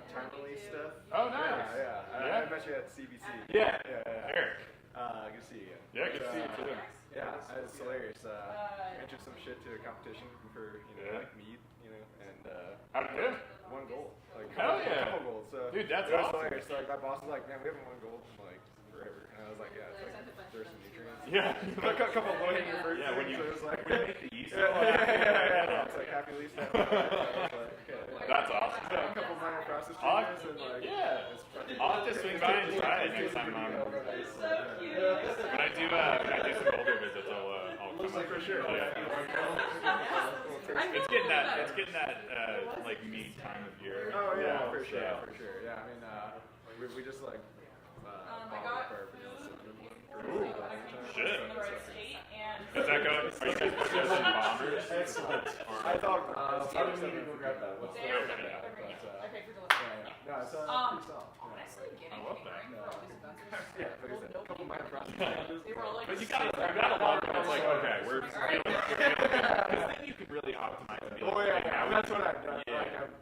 time release stuff. Oh, nice. I met you at CBC. Yeah. Good Eric. to see you again. Yeah, good to see you too. Yeah, it's hilarious. Entered some shit to a competition for like meat, and How did it do? one gold. Like Hell a yeah. couple golds. So Dude, that's it was awesome. hilarious. So, like my boss was like, "Man, we haven't won gold in like forever," and I was like, "Yeah, it's like there's some nutrients." Yeah. A couple of low-hanging fruit Yeah, when things, you so it was like, make the yeast. yeah. It's like happy leaf. That's awesome. A couple minor process I'll- changes and like yeah. it's fun. I'll have to swing by and try it next time I'm when I do some older visits, I'll come Like for sure. Yeah. It's getting that like meat time of year. Oh yeah, for so- sure. Yeah, I mean, we just like bottled up our vanilla cinnamon one for Shit. And Does that go? Are you guys producing bombers? Excellent. I thought I didn't even go grab that. What's the They're but, okay for yeah. No, it's pretty solid. honestly, I love that. Yeah, like I said, a couple minor process changes. they were all like, But you gotta love it. It's like, okay, we're feeling good. Because then you can really optimize the meal. Oh yeah, Now we that's what I've done. Yeah. Like I've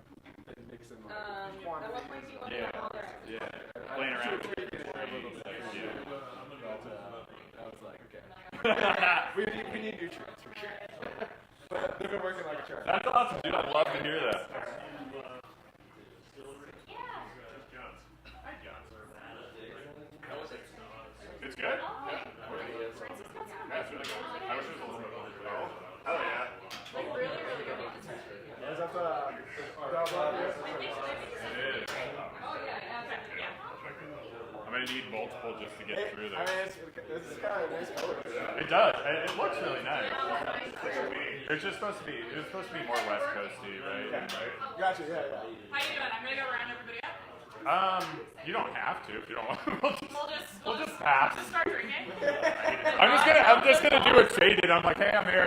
been mixing like now quantity. what point do you want to Yeah. go there? Yeah. Playing around with Tweaking it a little bit. Yeah. But I was like, okay, we need nutrients for sure. But they've been working like a charm. That's awesome, dude. I'd love to hear that. It's good? That's really good. I wish it was a little bit more. Oh, yeah. Is that the It is. I'm gonna need multiple just to get through I this. mean, it's kind of a nice color. It does. It looks really nice. It's just supposed to be. It's supposed to be more West Coasty, right? Gotcha. Yeah. How you doing? I'm gonna go round everybody up. You don't have to if you don't want. We'll just We'll pass. just start drinking. I'm just gonna do it faded. I'm like, hey, I'm here.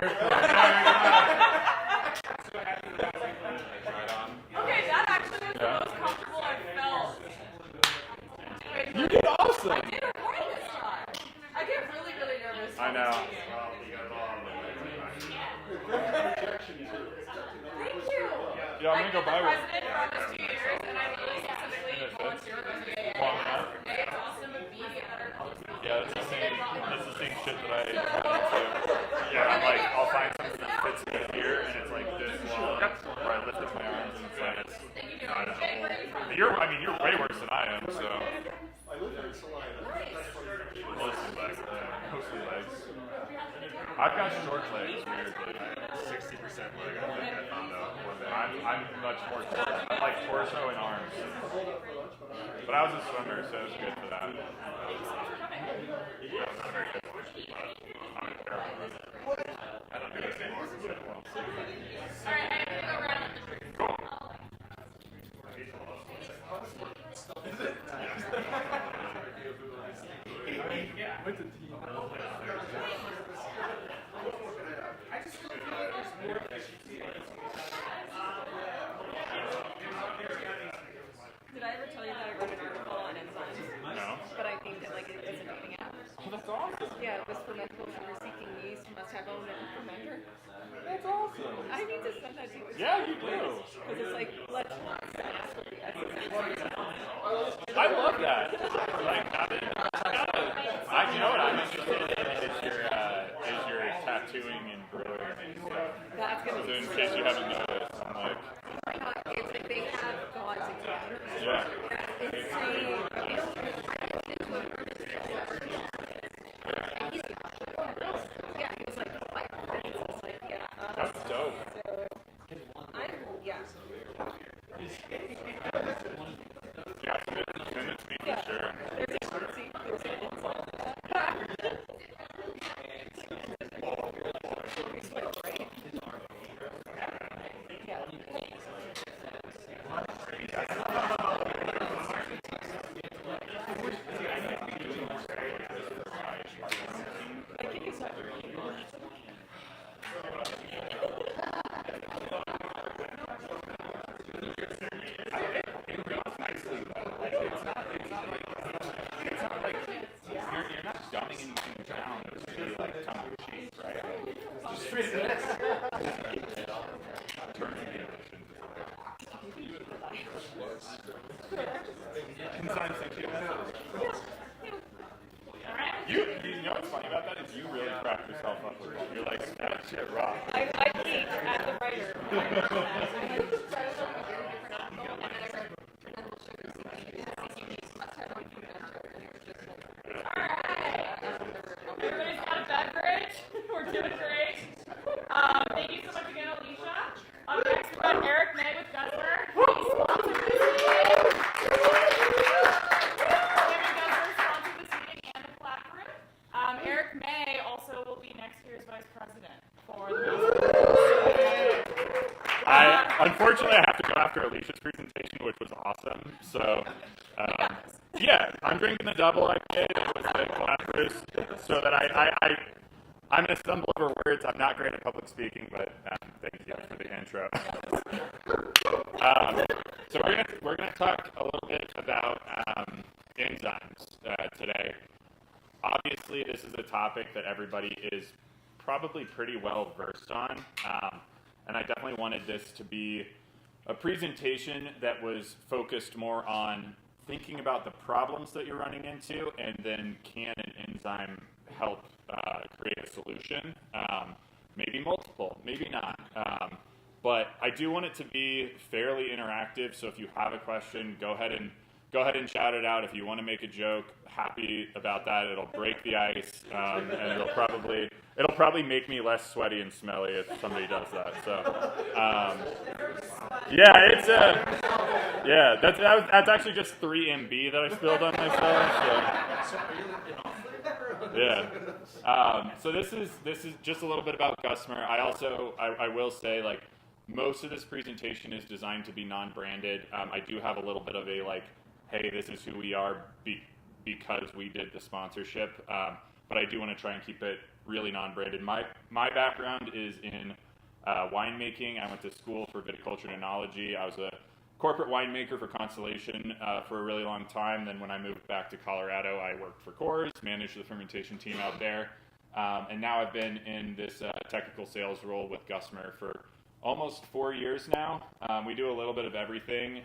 Okay, that actually was the most comfortable I've felt. You did awesome. I did okay this time. I get really, really nervous. I know. Thank you. Yeah, I'm gonna go buy one. I've been president for almost 2 years, and I really specifically volunteer with MBAA. Long enough. It's awesome to be better. Yeah, it's the same. It's the same shit that I do. Yeah, I'm like, I'll find something that fits good here, and it's like this long, where I lift up my arms, and it's like, I don't know. You're way worse than I am, so. Mostly legs. Yeah, mostly legs. I've got short legs, weirdly. 60% leg, I think I found out one day. I I'm much more I'm like torso and arms. But I was a swimmer, so it was good for that. I'm not very good at it, but I'm terrible. I don't do this anymore because it won't. Alright, I'm gonna go around with the tree. Cool. With the team. Did I ever tell you that I wrote an article on enzymes? No. But I think that like it was a dating app. Oh, that's awesome. Yeah, it was fermentable sugar-seeking yeast must have owned a fermenter. That's awesome. I need to send that to you. Yeah, you do. Because it's like blood shots. I love that. Like, I you know what I'm interested in is your tattooing and brewing and stuff. That's So gonna be in case you haven't noticed, I'm like, it's like they have gone together. yeah. It's yeah, he was like, what? It's like, yeah. That's dope. Yeah. Yeah, send it to me for sure. You're not dumbing anything down to be like tongue in cheek, right? Just straight You know what's funny about that is you really crack yourself up with it. You're like, that shit rock. I peaked at the writer. Everybody's got a beverage. We're doing great. Thank you so much again, Alicia. Next, we've got Eric May with Gusler. He's sponsored this meeting. Gusler sponsored this meeting and the collaborative. Eric May also will be next year's vice president for the Unfortunately, I have to go after Alicia's presentation, which was awesome. So, yeah, I'm drinking the double IPA. It was the collaborative, so that I'm going to stumble over words. I'm not great at public speaking, but thank you for the intro. So we're gonna talk a little bit about enzymes today. Obviously, this is a topic that everybody is probably pretty well versed on, and I definitely wanted this to be a presentation that was focused more on thinking about the problems that you're running into, and then can an enzyme help create a solution? Maybe multiple, maybe not. But I do want it to be fairly interactive. So if you have a question, go ahead and shout it out. If you want to make a joke, happy about that. It'll break the ice, and it'll probably make me less sweaty and smelly if somebody does that. So yeah, it's that's actually just 3 MB that I spilled on myself. So. Yeah. So this is just a little bit about Gusmer. I will say, like, most of this presentation is designed to be non-branded. I do have a little bit of a like, hey, this is who we are because we did the sponsorship. But I do want to try and keep it really non-branded. My background is in winemaking. I went to school for viticulture and enology. I was a corporate winemaker for Constellation for a really long time. Then when I moved back to Colorado, I worked for Coors, managed the fermentation team out there. And now I've been in this technical sales role with Gusmer for almost 4 years now. We do a little bit of everything.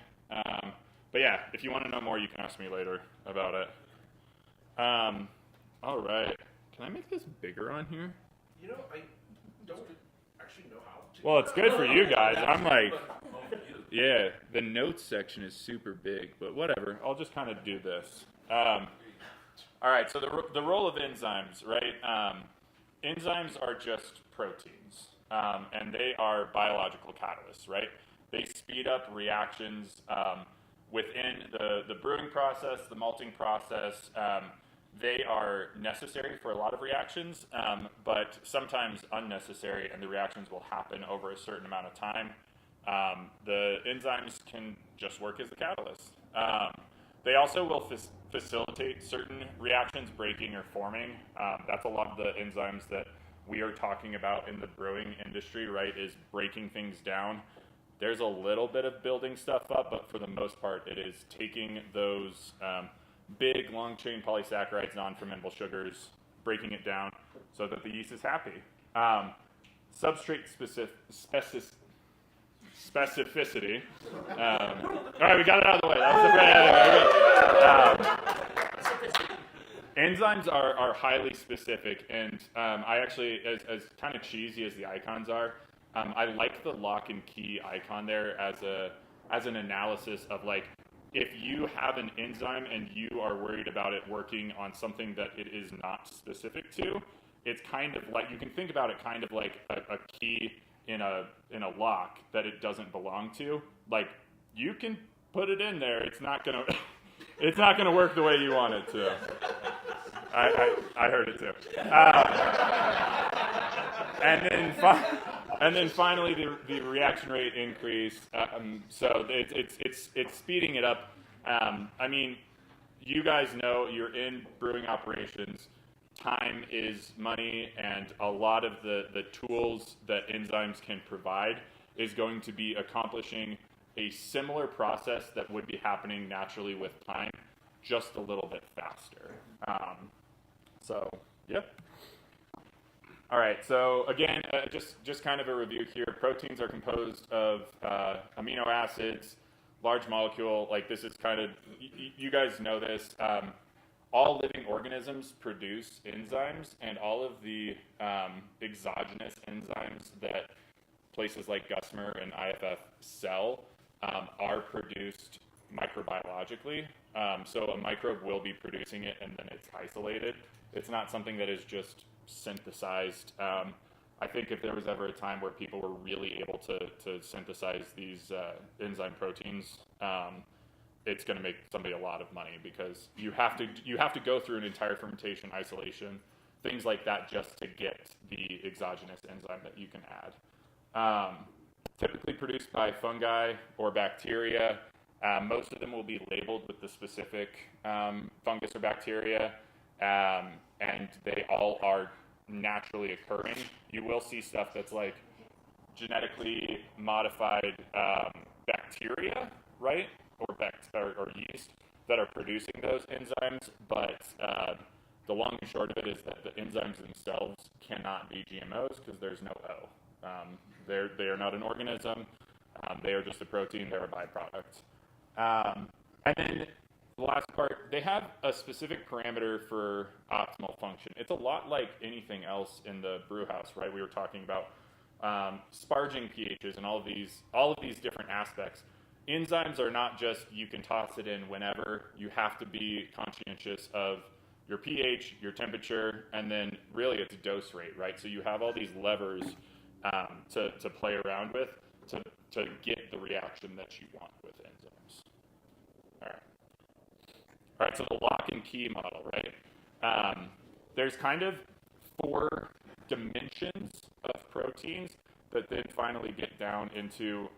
But yeah, if you want to know more, you can ask me later about it. All right. Can I make this bigger on here? You know, I don't actually know how to. Well, it's good for you guys. I'm like, yeah, the notes section is super big, but whatever. I'll just kind of do this. All right, so the role of enzymes, right? Enzymes are just proteins, and they are biological catalysts, right? They speed up reactions within the brewing process, the malting process. They are necessary for a lot of reactions, but sometimes unnecessary, and the reactions will happen over a certain amount of time. The enzymes can just work as the catalyst. They also will facilitate certain reactions breaking or forming. That's a lot of the enzymes that we are talking about in the brewing industry, right, is breaking things down. There's a little bit of building stuff up, but for the most part, it is taking those big long-chain polysaccharides, non-fermentable sugars, breaking it down so that the yeast is happy. Substrate specificity. All right, we got it out of the way. That was the enzymes are highly specific, and I actually, as kind of cheesy as the icons are, I like the lock and key icon there as an analysis of, like, if you have an enzyme and you are worried about it working on something that it is not specific to, it's kind of like, you can think about it kind of like a key in a lock that it doesn't belong to. Like, you can put it in there, it's not gonna it's not gonna work the way you want it to. I heard it too. And then finally, the reaction rate increase. So it's speeding it up. I mean, you guys know, you're in brewing operations. Time is money, and a lot of the tools that enzymes can provide is going to be accomplishing a similar process that would be happening naturally with time, just a little bit faster. So, yep. All right, so again, just kind of a review here. Proteins are composed of amino acids, large molecule. Like, this is kind of, you guys know this. All living organisms produce enzymes, and all of the exogenous enzymes that places like Gusmer and IFF sell are produced microbiologically. So a microbe will be producing it, and then it's isolated. It's not something that is just synthesized. I think if there was ever a time where people were really able to synthesize these enzyme proteins, it's going to make somebody a lot of money, because you have to go through an entire fermentation, isolation, things like that, just to get the exogenous enzyme that you can add. Typically produced by fungi or bacteria. Most of them will be labeled with the specific fungus or bacteria, and they all are naturally occurring. You will see stuff that's like genetically modified bacteria, right? Or yeast that are producing those enzymes, but the long and short of it is that the enzymes themselves cannot be GMOs, because there's no O. They are not an organism. They are just a protein. They're a byproduct. And then the last part, they have a specific parameter for optimal function. It's a lot like anything else in the brew house, right? We were talking about sparging pHs and all of these different aspects. Enzymes are not just, you can toss it in whenever. You have to be conscientious of your pH, your temperature, and then really it's dose rate, right? So you have all these levers to play around with to get the reaction that you want with enzymes. All right, so the lock and key model, right? There's kind of 4 dimensions of proteins that then finally get down into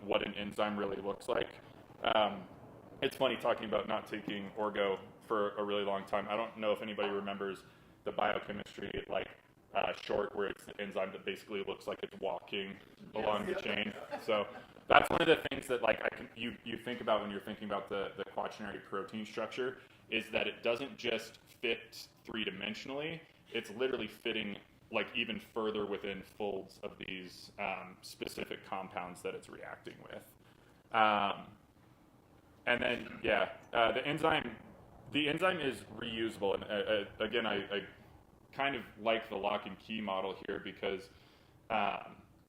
what an enzyme really looks like. It's funny talking about not taking orgo for a really long time. I don't know if anybody remembers the biochemistry, like short, where it's the enzyme that basically looks like it's walking along the chain. So that's one of the things that, like, you think about when you're thinking about the quaternary protein structure, is that it doesn't just fit 3-dimensionally. It's literally fitting, like, even further within folds of these specific compounds that it's reacting with. And then, the enzyme is reusable. And again, I kind of like the lock and key model here, because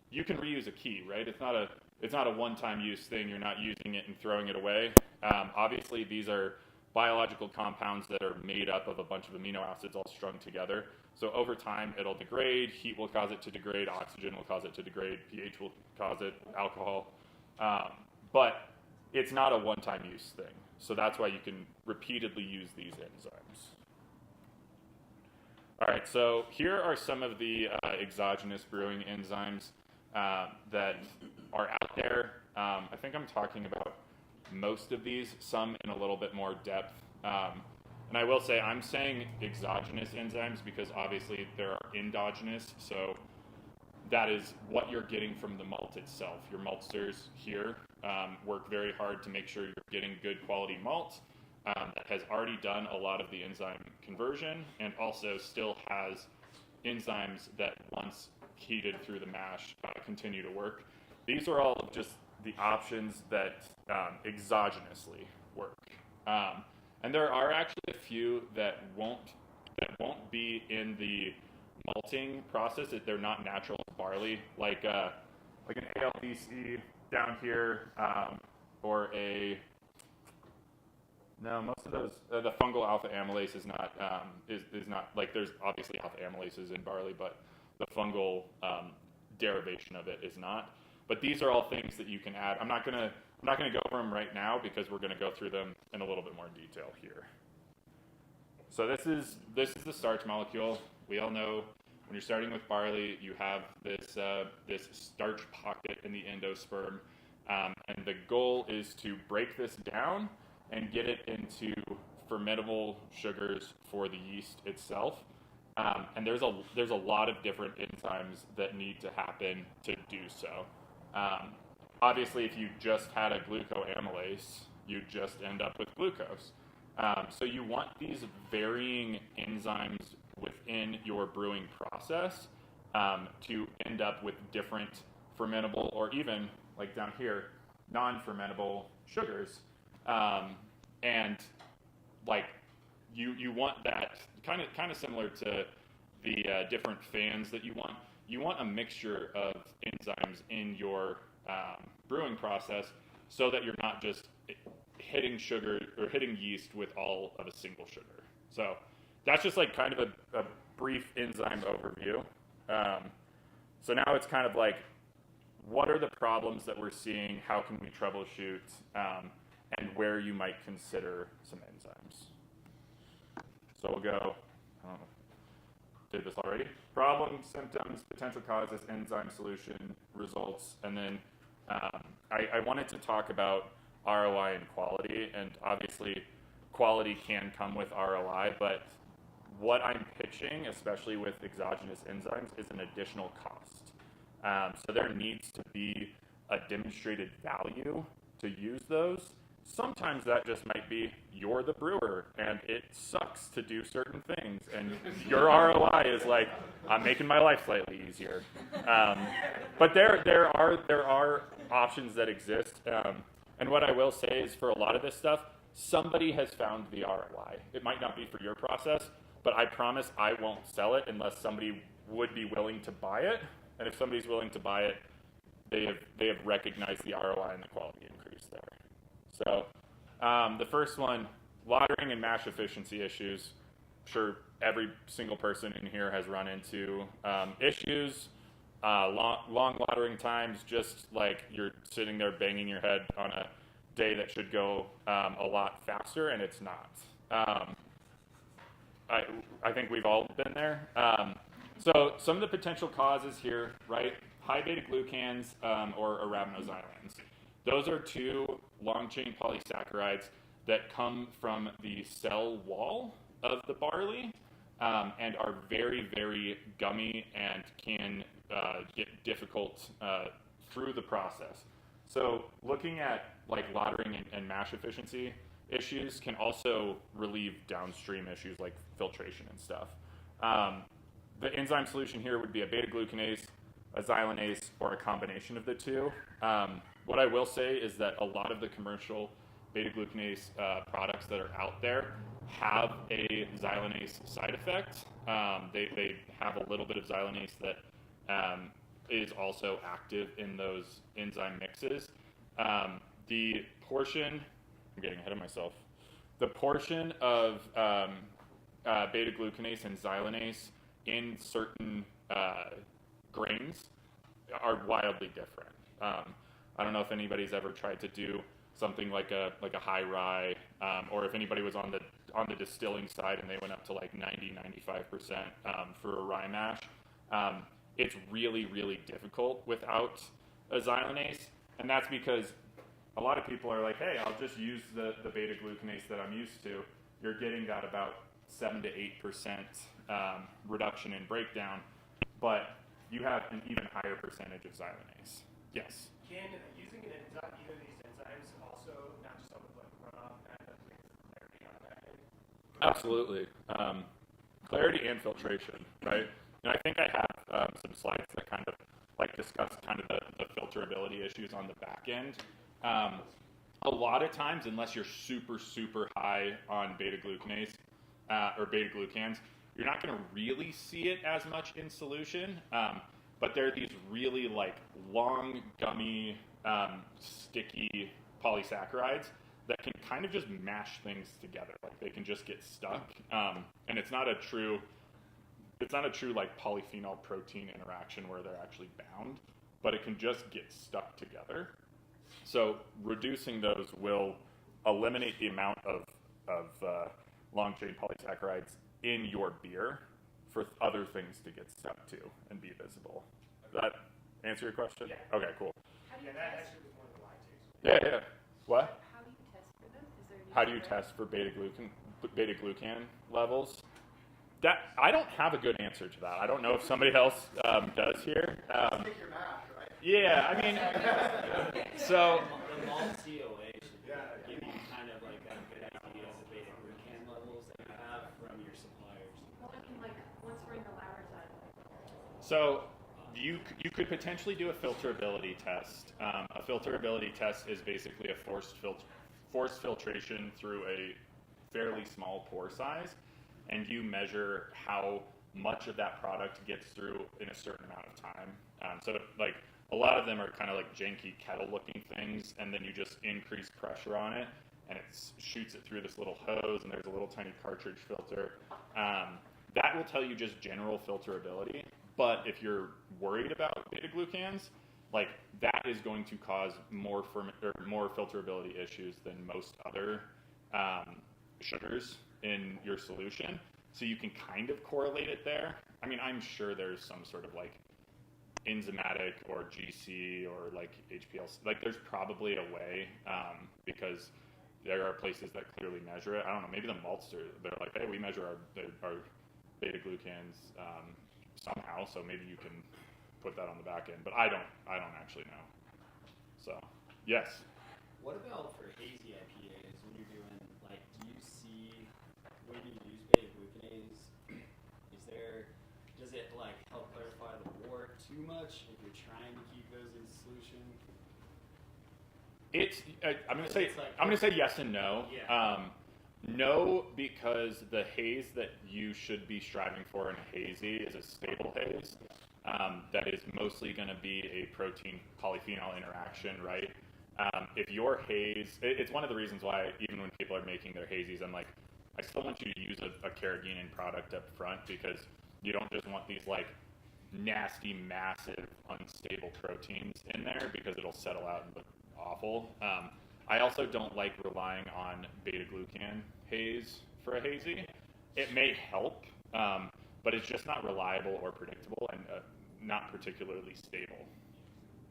you can reuse a key, right? It's not a one-time use thing. You're not using it and throwing it away. Obviously, these are biological compounds that are made up of a bunch of amino acids all strung together. So over time, it'll degrade. Heat will cause it to degrade. Oxygen will cause it to degrade. pH will cause it. Alcohol. But it's not a one-time use thing. So that's why you can repeatedly use these enzymes. All right, so here are some of the exogenous brewing enzymes that are out there. I think I'm talking about most of these, some in a little bit more depth. And I will say I'm saying exogenous enzymes because obviously there are endogenous, so that is what you're getting from the malt itself. Your maltsters here work very hard to make sure you're getting good quality malt that has already done a lot of the enzyme conversion and also still has enzymes that once heated through the mash continue to work. These are all just the options that exogenously work. And there are actually a few that won't be in the malting process if they're not natural barley, like an ALDC down here, or most of those the fungal alpha amylase is not like there's obviously alpha amylases in barley, but the fungal derivation of it is not. But these are all things that you can add. I'm not gonna go over them right now because we're gonna go through them in a little bit more detail here. So this is the starch molecule. We all know when you're starting with barley, you have this starch pocket in the endosperm, and the goal is to break this down and get it into fermentable sugars for the yeast itself. And there's a lot of different enzymes that need to happen to do so. Obviously, if you just had a glucoamylase, you'd just end up with glucose. So you want these varying enzymes within your brewing process to end up with different fermentable or even, like down here, non-fermentable sugars. And like you want that kind of similar to the different fans that you want. You want a mixture of enzymes in your brewing process so that you're not just hitting sugar or hitting yeast with all of a single sugar. So that's just like kind of a brief enzyme overview. So now it's kind of like, what are the problems that we're seeing? How can we troubleshoot? And where you might consider some enzymes. So we'll go, did this already? Problem, symptoms, potential causes, enzyme solution, results, and then I wanted to talk about ROI and quality, and obviously quality can come with ROI, but what I'm pitching, especially with exogenous enzymes, is an additional cost. So there needs to be a demonstrated value to use those. Sometimes that just might be you're the brewer and it sucks to do certain things, and your ROI is like, I'm making my life slightly easier. But there are options that exist, and what I will say is for a lot of this stuff, somebody has found the ROI. It might not be for your process, but I promise I won't sell it unless somebody would be willing to buy it. And if somebody's willing to buy it, they have recognized the ROI and the quality increase there. So the first one, lautering and mash efficiency issues. I'm sure every single person in here has run into issues. Long lautering times, just like you're sitting there banging your head on a day that should go a lot faster, and it's not. I think we've all been there. So some of the potential causes here, right? High beta-glucans or arabinoxylenes. Those are two long-chain polysaccharides that come from the cell wall of the barley and are very, very gummy and can get difficult through the process. So looking at like lautering and mash efficiency issues can also relieve downstream issues like filtration and stuff. The enzyme solution here would be a beta-glucanase, a xylanase, or a combination of the two. What I will say is that a lot of the commercial beta-glucanase products that are out there have a xylanase side effect. They have a little bit of xylanase that is also active in those enzyme mixes. The portion, I'm getting ahead of myself, the portion of beta-glucanase and xylanase in certain grains are wildly different. I don't know if anybody's ever tried to do something like a high rye, or if anybody was on the distilling side and they went up to like 90-95% for a rye mash. It's really, really difficult without a xylanase, and that's because a lot of people are like, hey, I'll just use the beta glucanase that I'm used to. You're getting that about 7 to 8% reduction in breakdown, but you have an even higher percentage of xylanase. Yes? Can using an enzyme, either of these enzymes, also not just help with like runoff, kind of like clarity on that end? Absolutely. Clarity and filtration, right? And I think I have some slides that kind of like discuss kind of the filterability issues on the back end. A lot of times, unless you're super, super high on beta-glucanase or beta-glucans, you're not going to really see it as much in solution. But there are these really like long, gummy, sticky polysaccharides that can kind of just mash things together. Like they can just get stuck, and it's not a true like polyphenol protein interaction where they're actually bound, but it can just get stuck together. So reducing those will eliminate the amount of long chain polysaccharides in your beer for other things to get stuck to and be visible. Does that answer your question? Yeah. Okay, cool. Yeah, that actually was one of the lactates. Yeah. What? How do you test for them? Is there a How do you test for beta-glucan levels? That I don't have a good answer to that. I don't know if somebody else does here. Yeah, I mean, so The malt COA should give you kind of like a good idea of the beta glucan levels that you have from your suppliers. Well, I mean, like, once we're in the lower side. So you could potentially do a filterability test. A filterability test is basically a forced filtration through a fairly small pore size, and you measure how much of that product gets through in a certain amount of time. So like a lot of them are kind of like janky kettle-looking things, and then you just increase pressure on it, and it shoots it through this little hose, and there's a little tiny cartridge filter. That will tell you just general filterability. But if you're worried about beta-glucans, like that is going to cause more filterability issues than most other sugars in your solution. So you can kind of correlate it there. I mean, I'm sure there's some sort of like enzymatic or GC or like HPLC. Like there's probably a way because there are places that clearly measure it. I don't know. Maybe the malts they're like, hey, we measure our beta-glucans somehow, so maybe you can put that on the back end, but I don't actually know. So, yes. What about for hazy IPAs when you're doing, like, do you see, when you use beta-glucanase, does it, like, help clarify the wort too much if you're trying to keep those in solution? I'm gonna say yes and no. Yeah. No, because the haze that you should be striving for in a hazy is a stable haze that is mostly going to be a protein polyphenol interaction, right? If your haze, it's one of the reasons why even when people are making their hazies, I'm like, I still want you to use a carrageenan product up front because you don't just want these like nasty, massive, unstable proteins in there because it'll settle out and look awful. I also don't like relying on beta-glucan haze for a hazy. It may help, but it's just not reliable or predictable and not particularly stable.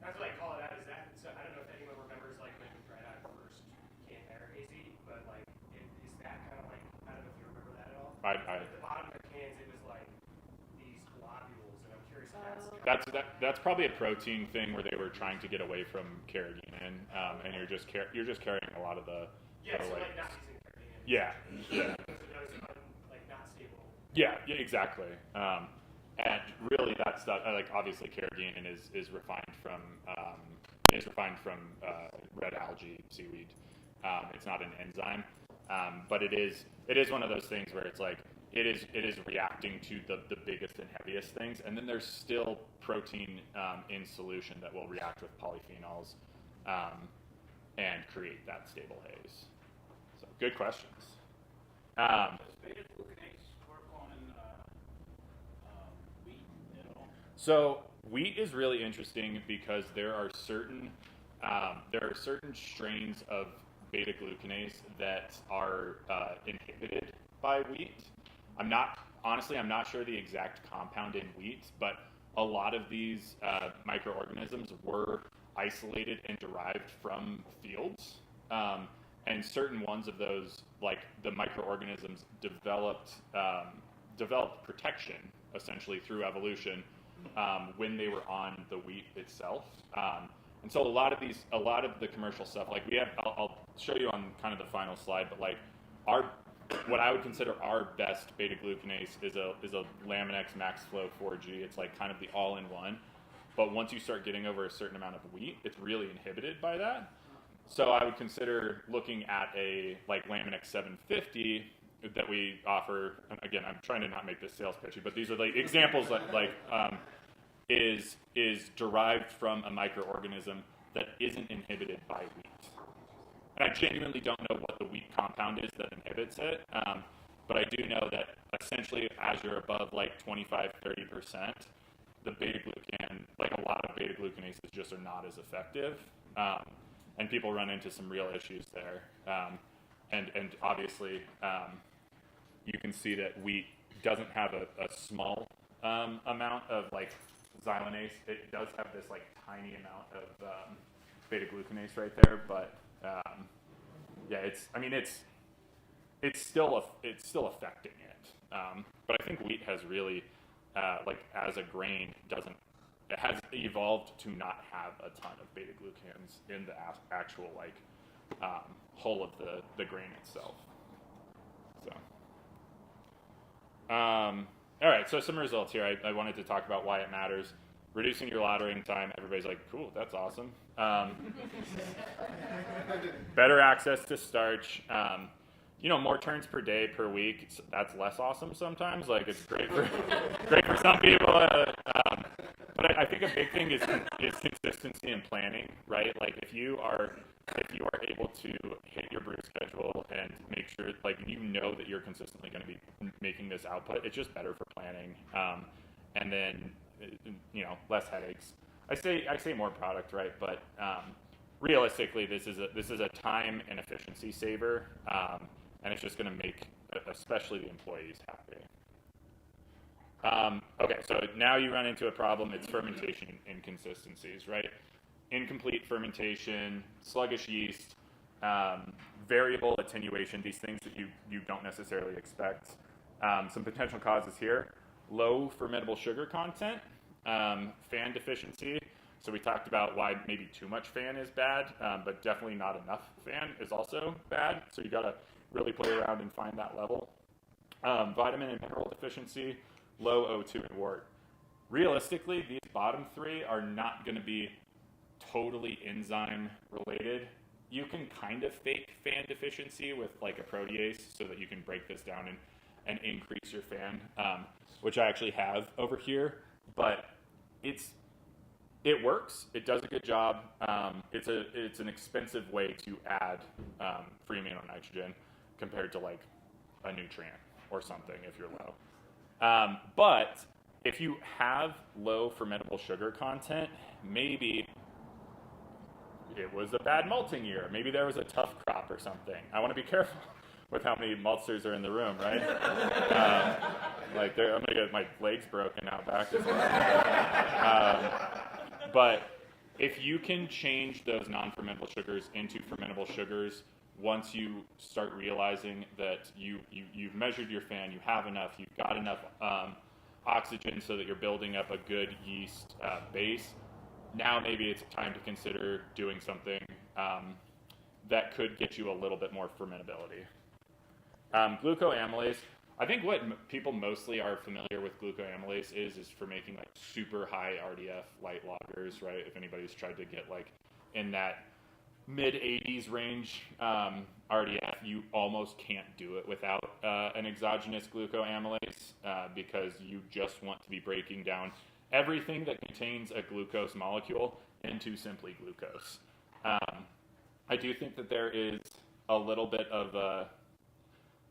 That's what I call it out. Is that? So I don't know if anyone remembers like when we tried out our first can air hazy, but like, is that kind of like? I don't know if you remember that at all. At the bottom of the cans, it was like these globules, and I'm curious if that's probably a protein thing where they were trying to get away from carrageenan, and you're just carrying a lot of the so like not using carrageenan. Yeah. So those like not stable. Yeah, exactly. And really, that stuff, like obviously, carrageenan is refined from red algae seaweed. It's not an enzyme, but it is one of those things where it's like it is reacting to the biggest and heaviest things, and then there's still protein in solution that will react with polyphenols and create that stable haze. So, good questions. Does beta-glucanase work on wheat at all? So wheat is really interesting because there are certain there are certain strains of beta glucanase that are inhibited by wheat. I'm not sure the exact compound in wheat, but a lot of these microorganisms were isolated and derived from fields. And certain ones of those, like the microorganisms, developed protection essentially through evolution when they were on the wheat itself. And so a lot of the commercial stuff, like I'll show you on kind of the final slide, but like what I would consider our best beta glucanase is a Laminex Max Flow 4G. It's like kind of the all-in-one. But once you start getting over a certain amount of wheat, it's really inhibited by that. So I would consider looking at a like Laminex 750 that we offer. And again, I'm trying to not make this sales pitchy, but these are like examples that is derived from a microorganism that isn't inhibited by wheat. And I genuinely don't know what the wheat compound is that inhibits it, but I do know that essentially as you're above like 25-30%, the beta-glucan, like a lot of beta-glucanases just are not as effective, and people run into some real issues there. And obviously, you can see that wheat doesn't have a small amount of like xylanase. It does have this like tiny amount of beta-glucanase right there, but yeah, it's still affecting it. But I think wheat has really like as a grain it has evolved to not have a ton of beta-glucans in the actual like whole of the grain itself. So. All right, so some results here. I wanted to talk about why it matters. Reducing your laddering time, everybody's like, cool, that's awesome. Better access to starch. More turns per day, per week, that's less awesome sometimes. Like, it's great for some people. But I think a big thing is consistency and planning, right? Like, if you are able to hit your brew schedule and make sure, like, that you're consistently going to be making this output, it's just better for planning. And then, less headaches. I say more product, right? But realistically, this is a time and efficiency saver, and it's just going to make especially the employees happy. Okay, so now you run into a problem. It's fermentation inconsistencies, right? Incomplete fermentation, sluggish yeast, variable attenuation, these things that you don't necessarily expect. Some potential causes here: low fermentable sugar content, fan deficiency. So we talked about why maybe too much fan is bad, but definitely not enough fan is also bad. So you got to really play around and find that level. Vitamin and mineral deficiency, low O2 and wort. Realistically, these bottom three are not going to be totally enzyme related. You can kind of fake fan deficiency with like a protease so that you can break this down and increase your fan, which I actually have over here, but it works. It does a good job. It's an expensive way to add free amino nitrogen compared to like a nutrient or something if you're low. But if you have low fermentable sugar content, maybe it was a bad malting year. Maybe there was a tough crop or something. I want to be careful with how many maltsters are in the room, right? I'm going to get my legs broken out back. But if you can change those non-fermentable sugars into fermentable sugars, once you start realizing that you've measured your fan, you have enough, you've got enough oxygen so that you're building up a good yeast base, now maybe it's time to consider doing something that could get you a little bit more fermentability. Glucoamylase. I think what people mostly are familiar with glucoamylase is for making like super high RDF light lagers, right? If anybody's tried to get like in that mid 80s range RDF, you almost can't do it without an exogenous glucoamylase because you just want to be breaking down everything that contains a glucose molecule into simply glucose. I do think that there is a little bit of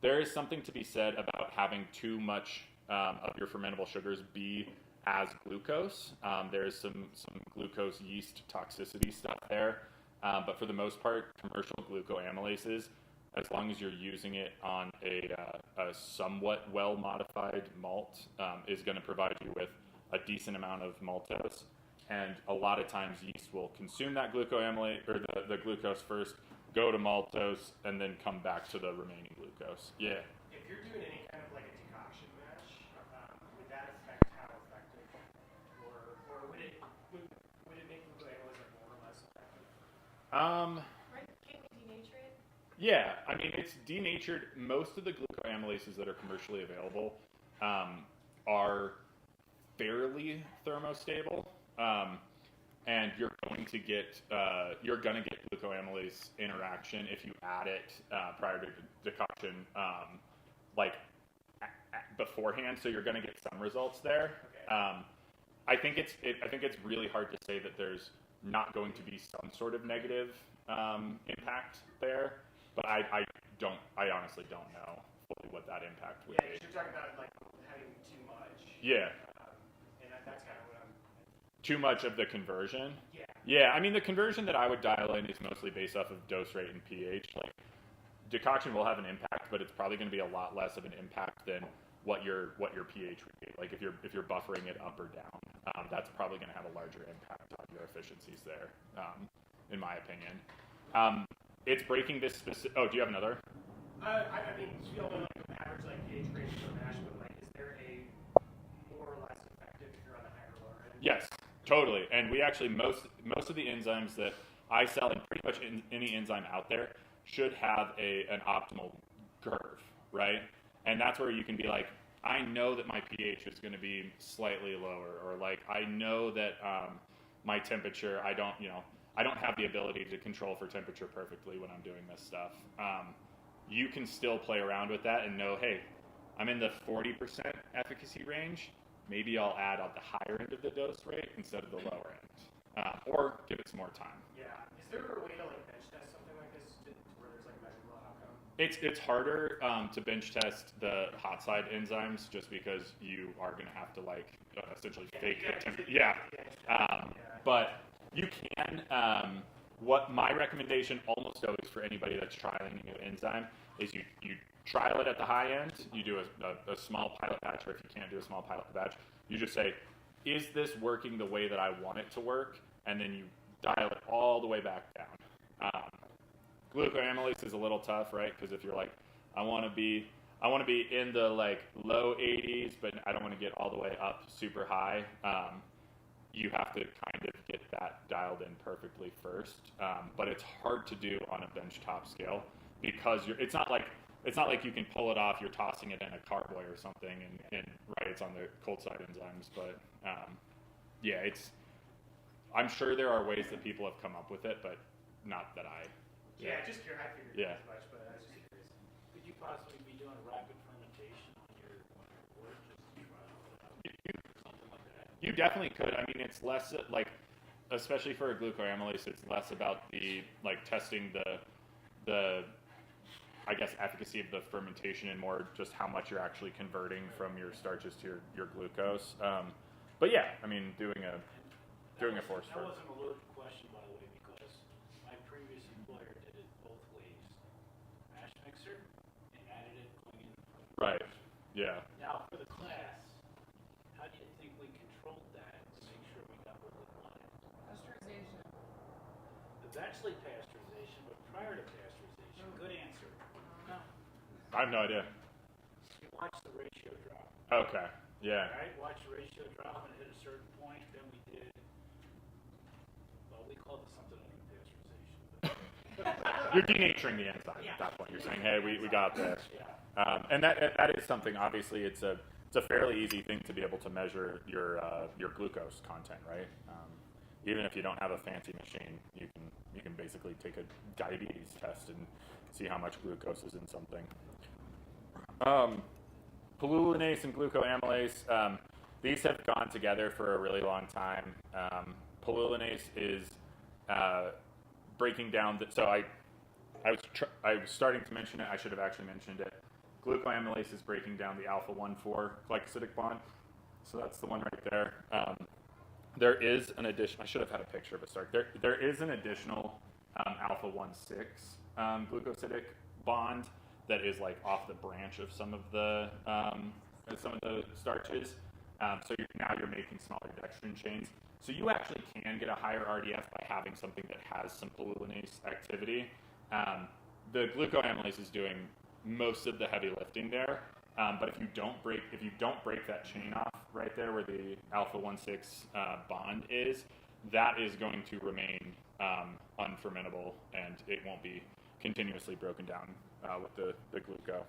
there is something to be said about having too much of your fermentable sugars be as glucose. There's some glucose yeast toxicity stuff there But for the most part, commercial glucoamylases, as long as you're using it on a somewhat well-modified malt, is going to provide you with a decent amount of maltose. And a lot of times yeast will consume that glucoamylase, or the glucose first, go to maltose, and then come back to the remaining glucose. Yeah. If you're doing any kind of like a decoction mash, would that affect how effective, or would it make glucoamylase like more or less effective? Right? Can't we denature it? Yeah, I mean, it's denatured. Most of the glucoamylases that are commercially available are fairly thermostable, and you're going to get glucoamylase interaction if you add it prior to decoction, beforehand. So you're going to get some results there. Okay. I think it's really hard to say that there's not going to be some sort of negative impact there. But I honestly don't know fully what that impact would be. Yeah, you're talking about like having too much. Yeah. And that's kind of what I'm. Too much of the conversion. Yeah. Yeah, I mean the conversion that I would dial in is mostly based off of dose rate and pH. Like decoction will have an impact, but it's probably going to be a lot less of an impact than what your pH would be. Like if you're buffering it up or down, that's probably going to have a larger impact on your efficiencies there, in my opinion. It's breaking this specific. Oh, do you have another? I mean, you know, like average like pH range for mash, but like, is there a more or less effective if you're on the higher or lower end? Yes, totally. And we actually most of the enzymes that I sell, and pretty much any enzyme out there, should have an optimal curve, right? And that's where you can be like, I know that my pH is going to be slightly lower, or like I know that my temperature, I don't have the ability to control for temperature perfectly when I'm doing this stuff. You can still play around with that and know, hey, I'm in the 40% efficacy range. Maybe I'll add at the higher end of the dose rate instead of the lower end, or give it some more time. Yeah. Is there a way to like bench test something like this where there's like a measurable outcome? It's harder to bench test the hot side enzymes just because you are going to have to like essentially fake the temperature. Yeah. But you can. What my recommendation almost always for anybody that's trialing a new enzyme is you trial it at the high end. You do a small pilot batch, or if you can't do a small pilot batch, you just say, is this working the way that I want it to work? And then you dial it all the way back down. Glucoamylase is a little tough, right? Because if you're like, I want to be in the like low 80s, but I don't want to get all the way up super high. You have to kind of get that dialed in perfectly first, but it's hard to do on a benchtop scale because it's not like you can pull it off. You're tossing it in a carboy or something, and right, it's on the cold side enzymes. But yeah, I'm sure there are ways that people have come up with it, but not that I. Yeah, just curious. I figured as much, but I was just curious. Could you possibly be doing rapid fermentation on your work just to try it out? Something like that. You definitely could. I mean, it's less like, especially for a glucoamylase, it's less about the like testing the I guess efficacy of the fermentation and more just how much you're actually converting from your starches to your glucose. But yeah, I mean, doing a force That ferment. wasn't a loaded question, by the way, because my previous employer did it both ways. Mash mixer and added it going in. Right. Yeah. Now, for the class, how do you think we controlled that to make sure we got what we wanted? Pasteurization. It's actually pasteurization, but prior to pasteurization, good answer. No. I have no idea. You watch the ratio drop. Okay. Yeah. Right? Watch the ratio drop and hit a certain point. Then we did, well, we called it something like pasteurization. You're denaturing the enzyme at that point. You're saying, hey, we got this. Yeah. And that is something. Obviously, it's a fairly easy thing to be able to measure your glucose content, right? Even if you don't have a fancy machine, you can basically take a diabetes test and see how much glucose is in something. Pilulinase and glucoamylase, these have gone together for a really long time. Pilulinase is breaking down. So I was starting to mention it. I should have actually mentioned it. Glucoamylase is breaking down the alpha-1,4 glycosidic bond. So that's the one right there. There is an addition. I should have had a picture of it. Sorry. There is an additional alpha 1,6 glucosidic bond that is like off the branch of some of the starches. So now you're making smaller dextrin chains. So you actually can get a higher RDF by having something that has some glucosinase activity. The glucoamylase is doing most of the heavy lifting there. But if you don't break that chain off right there where the alpha 1,6 bond is, that is going to remain unfermentable, and it won't be continuously broken down with the gluco.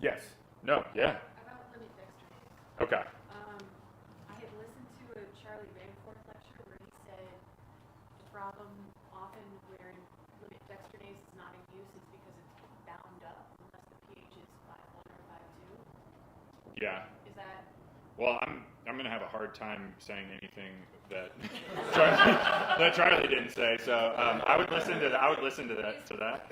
Yes. No. Yeah. About limit dextrinase. Okay. I had listened to a Charlie Ranforth lecture where he said the problem often where limit dextrinase is not in use is because it's bound up unless the pH is 5.1 or 5.2. Yeah. Is that? Well, I'm going to have a hard time saying anything that Charlie didn't say. So I would listen to that. I would listen to that. To that.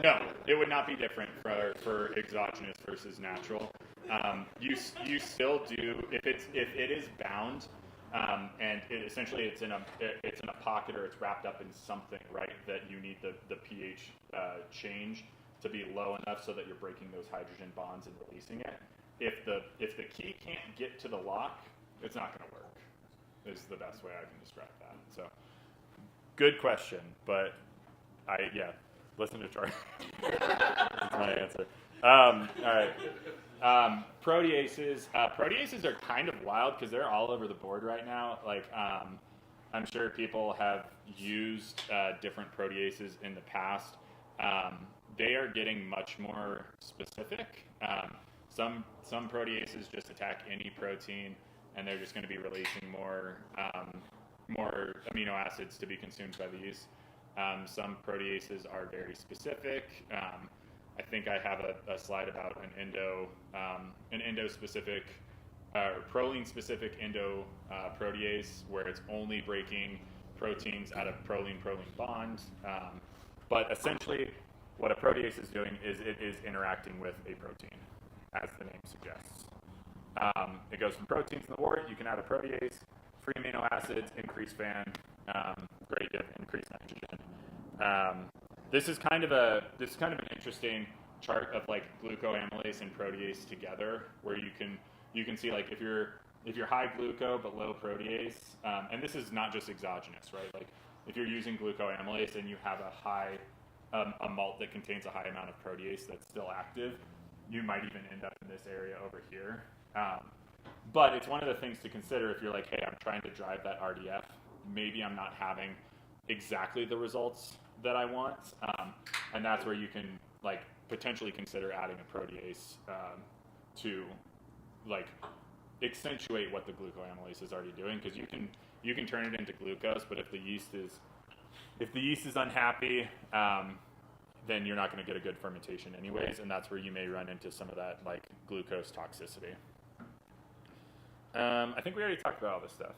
No, it would not be different for exogenous versus natural. You still do if it is bound, and essentially it's in a pocket or it's wrapped up in something, right? That you need the pH change to be low enough so that you're breaking those hydrogen bonds and releasing it. If the key can't get to the lock, it's not going to work. Is the best way I can describe that. So, good question, but listen to Charlie. That's my answer. All right. Proteases. Proteases are kind of wild because they're all over the board right now. Like, I'm sure people have used different proteases in the past. They are getting much more specific. Some proteases just attack any protein, and they're just going to be releasing more amino acids to be consumed by the yeast. Some proteases are very specific. I think I have a slide about an endo-specific, proline-specific endo protease where it's only breaking proteins out of proline-proline bonds. But essentially, what a protease is doing is it is interacting with a protein, as the name suggests. It goes from proteins in the wort. You can add a protease, free amino acids, increase FAN, great diff, increase nitrogen. This is kind of an interesting chart of like glucoamylase and protease together, where you can see like if you're high gluco but low protease, and this is not just exogenous, right? Like if you're using glucoamylase and you have a malt that contains a high amount of protease that's still active, you might even end up in this area over here. But it's one of the things to consider if you're like, hey, I'm trying to drive that RDF. Maybe I'm not having exactly the results that I want, and that's where you can like potentially consider adding a protease to like accentuate what the glucoamylase is already doing, because you can turn it into glucose, but if the yeast is unhappy, then you're not going to get a good fermentation anyways, and that's where you may run into some of that like glucose toxicity. I think we already talked about all this stuff.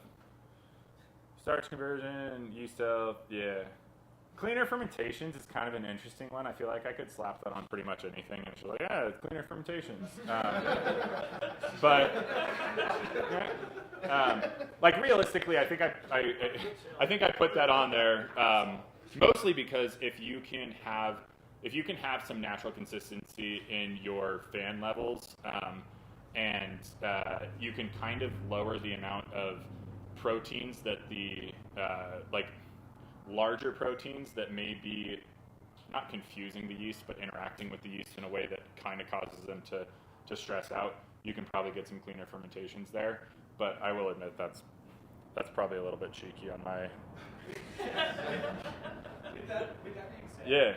Starch conversion, yeast health, yeah. Cleaner fermentations is kind of an interesting one. I feel like I could slap that on pretty much anything and she's like, yeah, it's cleaner fermentations. Like realistically, I think I put that on there mostly because if you can have some natural consistency in your FAN levels, and you can kind of lower the amount of proteins that the like larger proteins that may be not confusing the yeast but interacting with the yeast in a way that kind of causes them to stress out, you can probably get some cleaner fermentations there. But I will admit that's probably a little bit cheeky on my With that being said, yeah.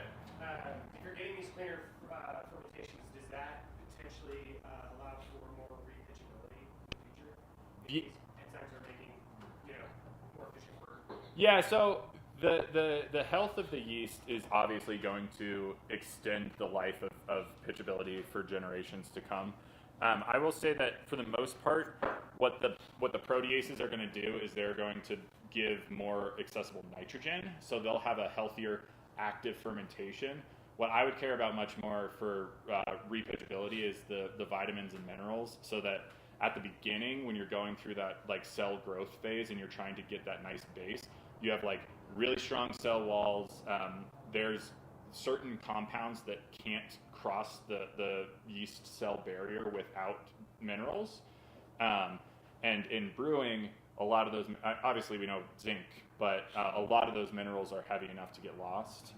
If you're getting these cleaner fermentations, does that potentially allow for more repitchability in the future? If these enzymes are making, more efficient work. Yeah, so the health of the yeast is obviously going to extend the life of pitchability for generations to come. I will say that for the most part, what the proteases are going to do is they're going to give more accessible nitrogen, so they'll have a healthier active fermentation, What I would care about much more for repitchability is the vitamins and minerals, so that at the beginning, when you're going through that like cell growth phase and you're trying to get that nice base, you have like really strong cell walls. There's certain compounds that can't cross the yeast cell barrier without minerals. And in brewing, a lot of those, obviously we know zinc, but a lot of those minerals are heavy enough to get lost.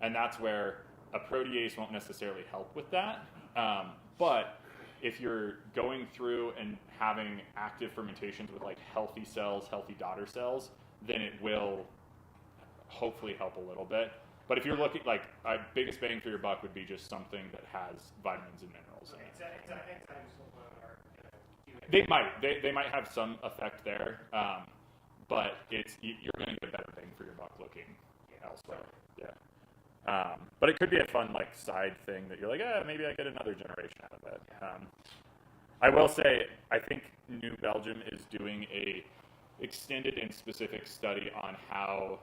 And that's where a protease won't necessarily help with that. But if you're going through and having active fermentations with like healthy cells, healthy daughter cells, then it will hopefully help a little bit. But if you're looking, like, biggest bang for your buck would be just something that has vitamins and minerals in it. They might have some effect there, but you're going to get a better bang for your buck looking elsewhere. Yeah. But it could be a fun like side thing that you're like, maybe I get another generation out of it. I will say, I think New Belgium is doing a extended and specific study on how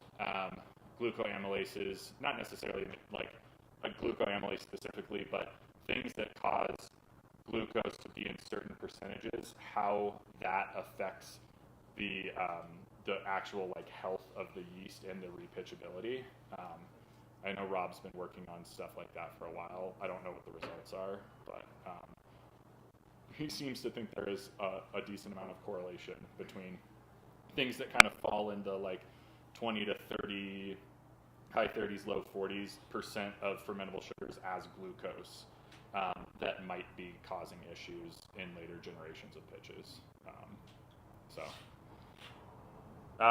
glucoamylases, not necessarily like a glucoamylase specifically, but things that cause glucose to be in certain percentages, how that affects the actual like health of the yeast and the repitchability. I know Rob's been working on stuff like that for a while. I don't know what the results are, but he seems to think there is a decent amount of correlation between things that kind of fall into like 20 to 30, high 30s, low 40s% of fermentable sugars as glucose that might be causing issues in later generations of pitches.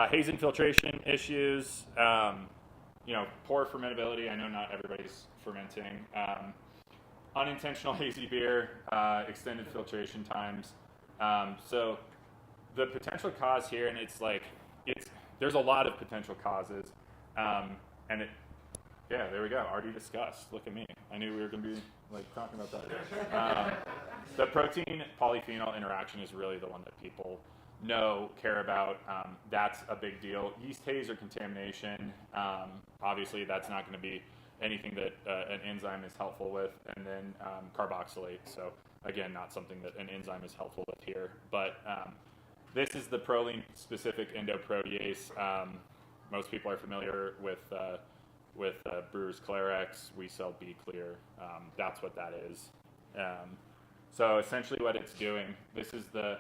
Haze infiltration issues, poor fermentability. I know not everybody's fermenting. Unintentional hazy beer, extended filtration times. So the potential cause here, and there's a lot of potential causes, there we go. Already discussed. Look at me. I knew we were going to be like talking about that. The protein polyphenol interaction is really the one that people care about. That's a big deal. Yeast haze or contamination. Obviously, that's not going to be anything that an enzyme is helpful with. And then carboxylate. So again, not something that an enzyme is helpful with here. But this is the proline-specific endoprotease. Most people are familiar with Brewer's Clarex. We sell B Clear. That's what that is. So essentially, what it's doing. This is the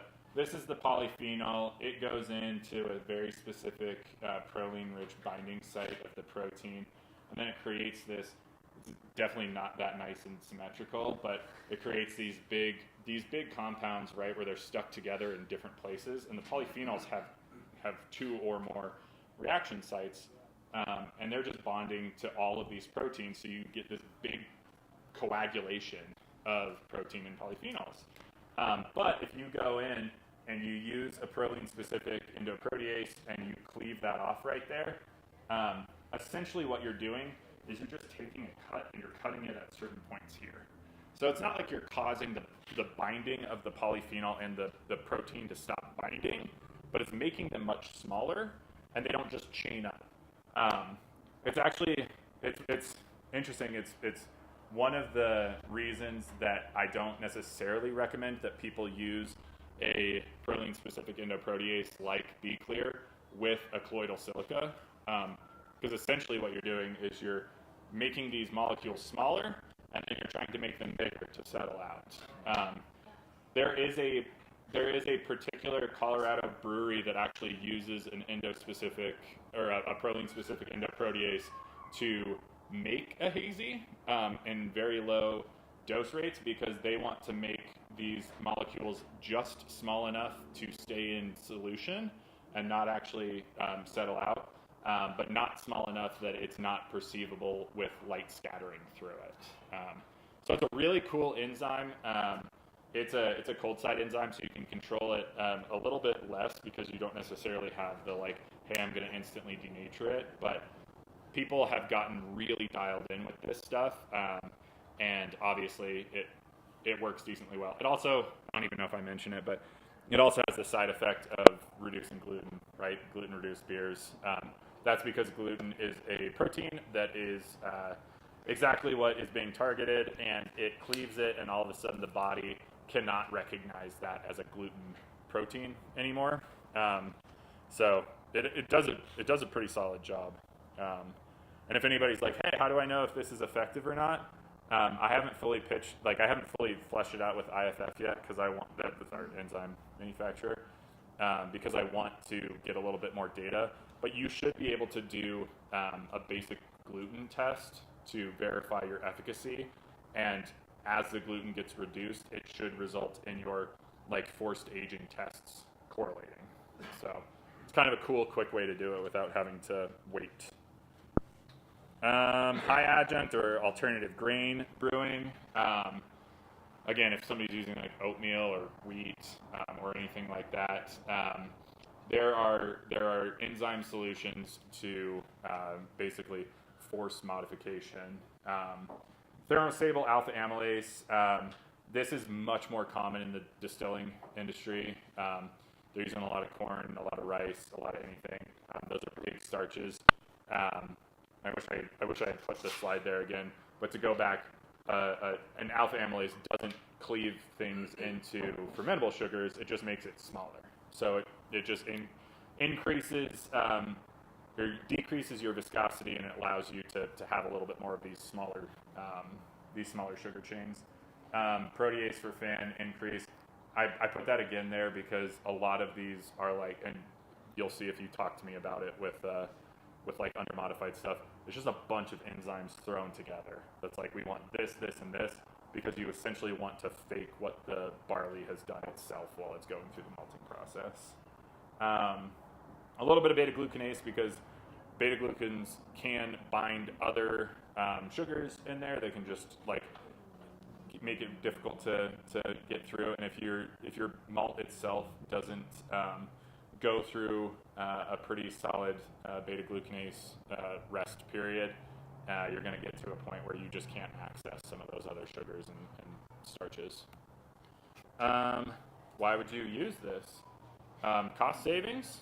polyphenol. It goes into a very specific proline-rich binding site of the protein, and then it creates this. It's definitely not that nice and symmetrical, but it creates these big compounds, right, where they're stuck together in different places, and the polyphenols have two or more reaction sites, and they're just bonding to all of these proteins, so you get this big coagulation of protein and polyphenols. But if you go in and you use a proline-specific endoprotease and you cleave that off right there, essentially what you're doing is you're just taking a cut and you're cutting it at certain points here. So it's not like you're causing the binding of the polyphenol and the protein to stop binding, but it's making them much smaller, and they don't just chain up. It's interesting. It's one of the reasons that I don't necessarily recommend that people use a proline-specific endoprotease like B Clear with a colloidal silica, because essentially what you're doing is you're making these molecules smaller, and then you're trying to make them bigger to settle out. There is a particular Colorado brewery that actually uses an endospecific or a proline-specific endoprotease to make a hazy in very low dose rates, because they want to make these molecules just small enough to stay in solution and not actually settle out, but not small enough that it's not perceivable with light scattering through it. So it's a really cool enzyme. It's a cold side enzyme, so you can control it a little bit less because you don't necessarily have the hey, I'm going to instantly denature it. But people have gotten really dialed in with this stuff, and obviously it works decently well. It also, I don't even know if I mentioned it, but it also has the side effect of reducing gluten, right? Gluten-reduced beers. That's because gluten is a protein that is exactly what is being targeted, and it cleaves it, and all of a sudden the body cannot recognize that as a gluten protein anymore. So it does a pretty solid job. And if anybody's like, hey, how do I know if this is effective or not? I haven't fully fleshed it out with IFF yet, because I want that with our enzyme manufacturer, because I want to get a little bit more data. But you should be able to do a basic gluten test to verify your efficacy, and as the gluten gets reduced, it should result in your forced aging tests correlating. So it's kind of a cool, quick way to do it without having to wait. High adjunct or alternative grain brewing. Again, if somebody's using oatmeal or wheat or anything like that, there are enzyme solutions to basically force modification. Thermostable alpha amylase. This is much more common in the distilling industry. They're using a lot of corn, a lot of rice, a lot of anything. Those are big starches. I wish I had put this slide there again. But to go back, an alpha amylase doesn't cleave things into fermentable sugars. It just makes it smaller. So it just increases or decreases your viscosity, and it allows you to have a little bit more of these smaller sugar chains. Protease for fan increase. I put that again there because a lot of these are and you'll see if you talk to me about it with undermodified stuff. It's just a bunch of enzymes thrown together. That's we want this, this, and this, because you essentially want to fake what the barley has done itself while it's going through the malting process. A little bit of beta-glucanase, because beta-glucans can bind other sugars in there. They can just make it difficult to get through. And if your malt itself doesn't go through a pretty solid beta-glucanase rest period, you're going to get to a point where you just can't access some of those other sugars and starches. Why would you use this? Cost savings.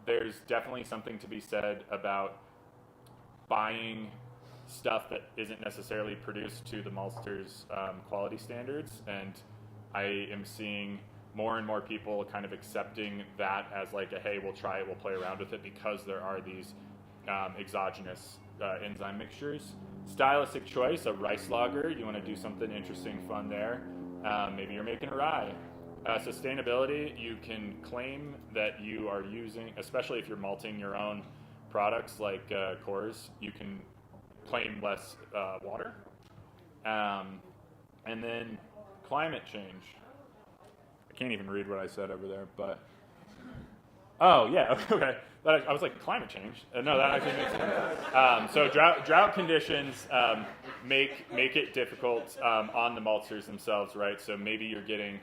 There's definitely something to be said about buying stuff that isn't necessarily produced to the maltster's quality standards, and I am seeing more and more people kind of accepting that as hey, we'll try it, we'll play around with it, because there are these exogenous enzyme mixtures. Stylistic choice, a rice lager. You want to do something interesting, fun there. Maybe you're making a rye. Sustainability, you can claim that you are using, especially if you're malting your own products like Coors, you can claim less water. And then climate change. I can't even read what I said over there, but oh yeah, okay. I was climate change. No, that actually makes sense. So drought conditions make it difficult on the maltsters themselves, right? So maybe you're getting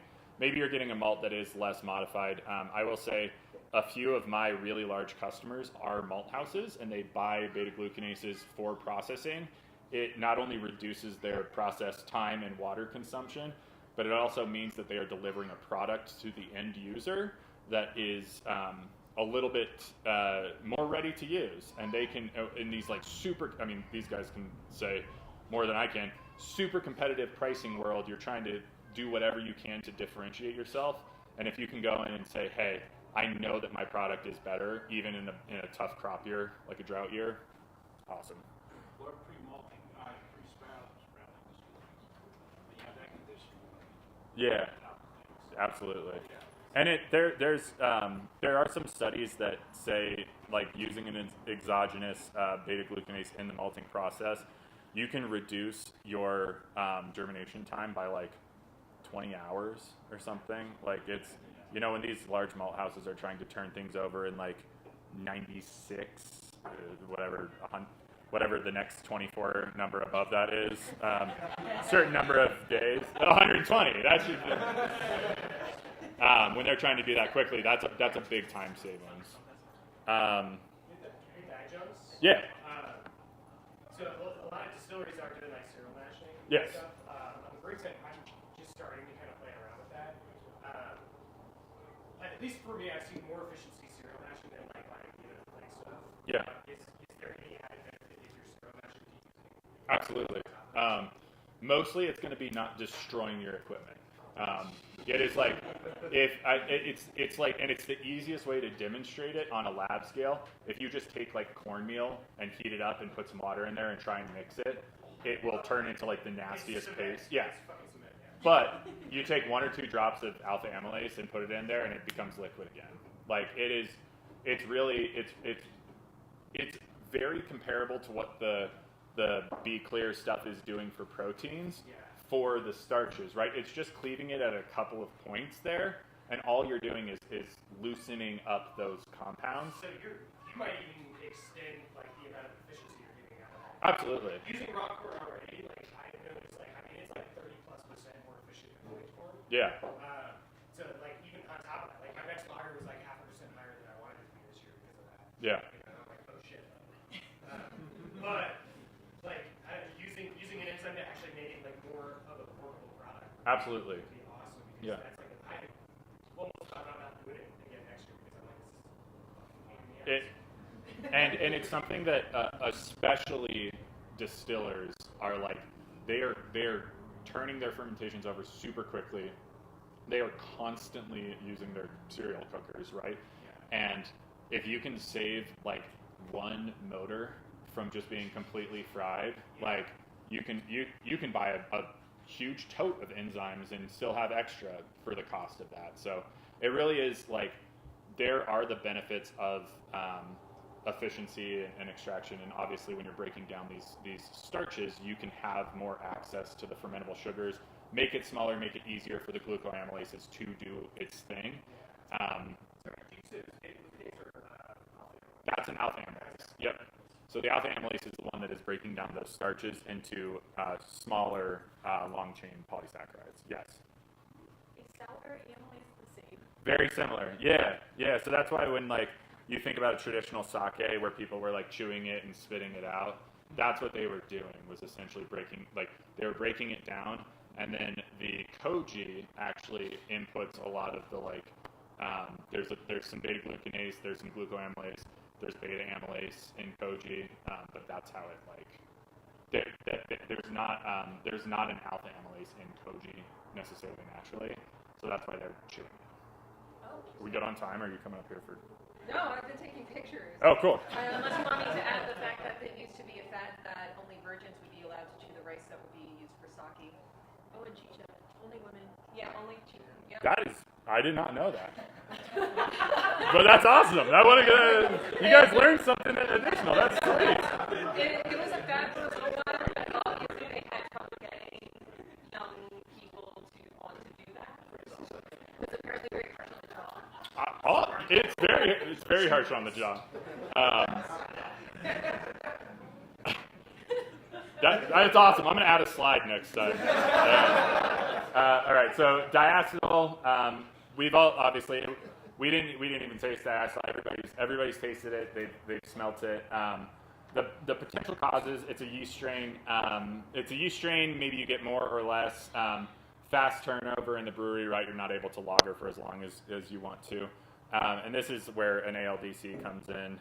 a malt that is less modified. I will say a few of my really large customers are malt houses, and they buy beta-glucanases for processing. It not only reduces their process time and water consumption, but it also means that they are delivering a product to the end user that is a little bit more ready to use. And they can, in these these guys can say more than I can, super competitive pricing world, you're trying to do whatever you can to differentiate yourself. And if you can go in and say, hey, I know that my product is better, even in a tough crop year, like a drought year, awesome. Or pre-malting, pre-sprouting you have that condition. Yeah, absolutely. And there are some studies that say using an exogenous beta-glucanase in the malting process, you can reduce your germination time by 20 hours or something. It's, when these large malt houses are trying to turn things over in 96, whatever the next 24 number above that is, certain number of days, 120. That should be. When they're trying to do that quickly, that's a big time savings. Yeah. So a lot of distilleries are doing serial mashing. Yes. Stuff. On the brewing side, I'm just starting to kind of play around with that. At least for me, I've seen more efficiency serial mashing than buying stuff. Yeah. Is there any added Absolutely. Mostly, it's going to be not destroying your equipment. It is like it's like, and it's the easiest way to demonstrate it on a lab scale. If you just take like cornmeal and heat it up and put some water in there and try and mix it, it will turn into like the nastiest paste. Yeah. But you take 1 or 2 drops of alpha amylase and put it in there, and it becomes liquid again. Like it is, it's really, it's very comparable to what the Be Clear stuff is doing for proteins for the starches, right? It's just cleaving it at a couple of points there, and all you're doing is loosening up those compounds. So you might even extend like the amount of efficiency you're getting out of that. Absolutely. Using raw corn already, like I noticed, like I mean, it's like 30+% more efficient than white corn. Yeah. So like even on top of that, like my next hire was like 0.5% higher than I wanted it to be this year because of that. Yeah. You know, I'm like, oh shit. But like using an enzyme to actually make it like more of a workable product. Absolutely. Would be awesome because Yeah. that's like I almost thought about not doing it again next year because I'm like this is fucking pain in the ass. And it's something that especially distillers are like, they're turning their fermentations over super quickly. They are constantly using their cereal cookers, right? Yeah. And if you can save like 1 motor from just being completely fried, like you can buy a huge tote of enzymes and still have extra for the cost of that. So it really is like, there are the benefits of efficiency and extraction, and obviously when you're breaking down these starches, you can have more access to the fermentable sugars, make it smaller, make it easier for the glucoamylases to do its thing. That's an alpha amylase. Yep. So the alpha amylase is the one that is breaking down those starches into smaller long chain polysaccharides. Yes. Is sour amylase the same? Very similar. Yeah. Yeah. So that's why when like you think about a traditional sake where people were like chewing it and spitting it out, that's what they were doing, was essentially they were breaking it down, and then the koji actually inputs a lot of the like there's some beta glucanase, there's some glucoamylase, there's beta amylase in koji, but that's how it like there's not an alpha amylase in koji necessarily naturally, so that's why they're chewing it. Oh. Are we good on time, or are you coming up here for? No, I've been taking pictures. Oh, cool. Unless you want me to add the fact that it used to be a fat that only virgins would be allowed to chew the rice that would be used for sake. Oh, and chicha. Only women. Yeah, only chicha. Yep. That is, I did not know that. But that's awesome. I want to get. You guys learned something additional. That's great. It was a fad for a little while, but obviously they had trouble getting young people to want to do that. It's apparently very hard on the jaw. It's very harsh on the jaw. That's awesome. I'm going to add a slide next time. All right. So diacetyl. We've all obviously we didn't even taste diacetyl. Everybody's tasted it. They've smelt it. The potential causes. It's a yeast strain. Maybe you get more or less. Fast turnover in the brewery, right? You're not able to lager for as long as you want to. And this is where an ALDC comes in.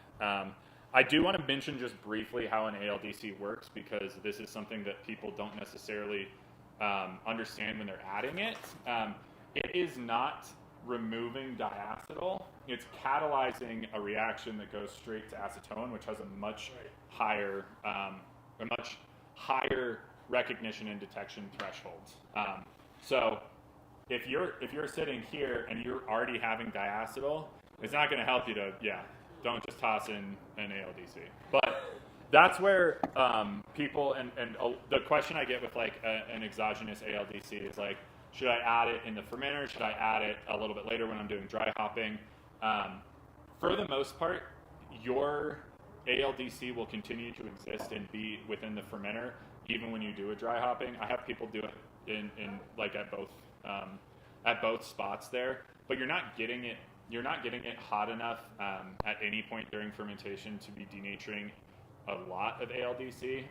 I do want to mention just briefly how an ALDC works, because this is something that people don't necessarily understand when they're adding it. It is not removing diacetyl. It's catalyzing a reaction that goes straight to acetone, which has a much higher recognition and detection threshold. So if you're sitting here and you're already having diacetyl, it's not going to help you to, don't just toss in an ALDC. But that's where people, and the question I get with like an exogenous ALDC is like, should I add it in the fermenter? Should I add it a little bit later when I'm doing dry hopping? For the most part, your ALDC will continue to exist and be within the fermenter even when you do a dry hopping. I have people do it in like at both spots there, but you're not getting it hot enough at any point during fermentation to be denaturing a lot of ALDC.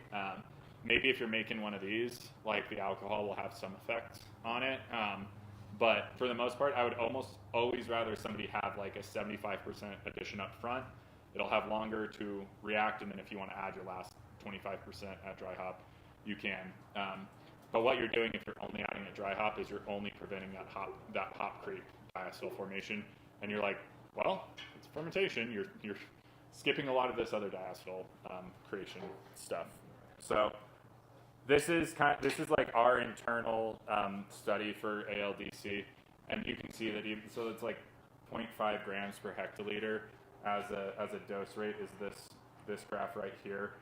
Maybe if you're making one of these, like the alcohol will have some effect on it. But for the most part, I would almost always rather somebody have like a 75% addition up front. It'll have longer to react, and then if you want to add your last 25% at dry hop, you can. But what you're doing if you're only adding a dry hop is you're only preventing that hop creep diacetyl formation. And you're like, well, it's fermentation. You're skipping a lot of this other diacetyl creation stuff. So this is like our internal study for ALDC, and you can see that so it's like 0.5 grams per hectoliter as a dose rate is this graph right here.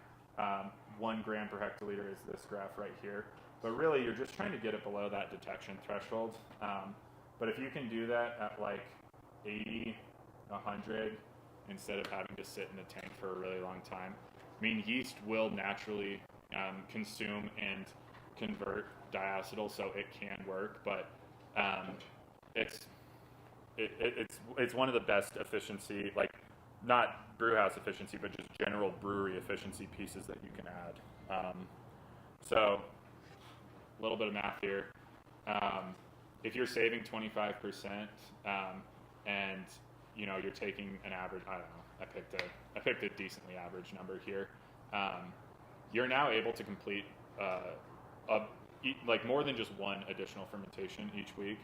1 gram per hectoliter is this graph right here. But really, you're just trying to get it below that detection threshold. But if you can do that at like 80, 100, instead of having to sit in the tank for a really long time, I mean, yeast will naturally consume and convert diacetyl, so it can work. But it's one of the best efficiency, like not brewhouse efficiency, but just general brewery efficiency pieces that you can add. So a little bit of math here. If you're saving 25%, and you're taking an average, I don't know, I picked a decently average number here. You're now able to complete like more than just one additional fermentation each week.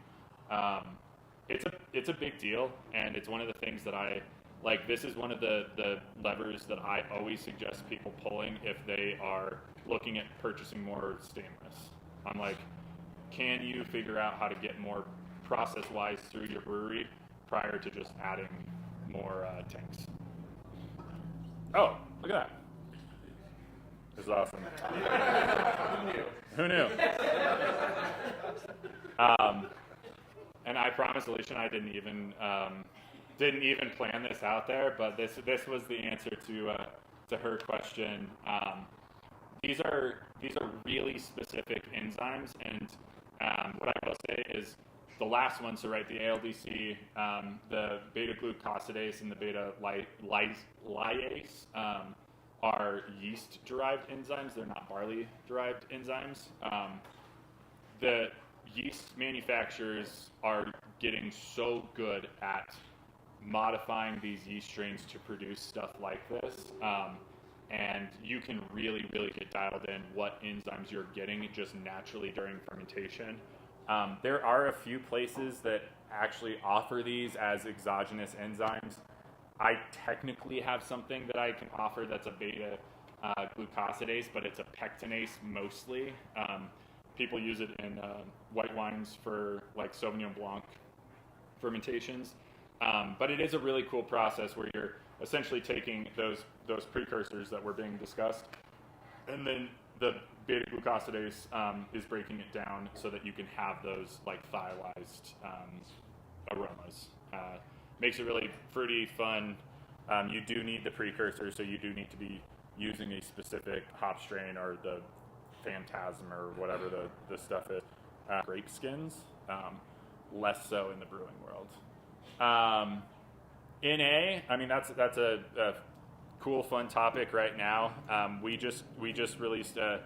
It's a big deal, and it's one of the things that I like. This is one of the levers that I always suggest people pulling if they are looking at purchasing more stainless. I'm like, can you figure out how to get more process-wise through your brewery prior to just adding more tanks? Oh, look at that. This is awesome. Who knew? And I promise Alicia and I didn't even plan this out there, but this was the answer to her question. These are really specific enzymes, and what I will say is the last one, so right, the ALDC, the beta-glucosidase and the beta-lyase are yeast-derived enzymes. They're not barley-derived enzymes. The yeast manufacturers are getting so good at modifying these yeast strains to produce stuff like this. And you can really, really get dialed in what enzymes you're getting just naturally during fermentation. There are a few places that actually offer these as exogenous enzymes. I technically have something that I can offer that's a beta glucosidase, but it's a pectinase mostly. People use it in white wines for like Sauvignon Blanc fermentations. But it is a really cool process where you're essentially taking those precursors that were being discussed, and then the beta-glucosidase is breaking it down so that you can have those like thiolized aromas. Makes it really fruity, fun. You do need the precursor, so you do need to be using a specific hop strain or the phantasm or whatever the stuff is. Grape skins, less so in the brewing world. NA, I mean that's a cool, fun topic right now. We just released an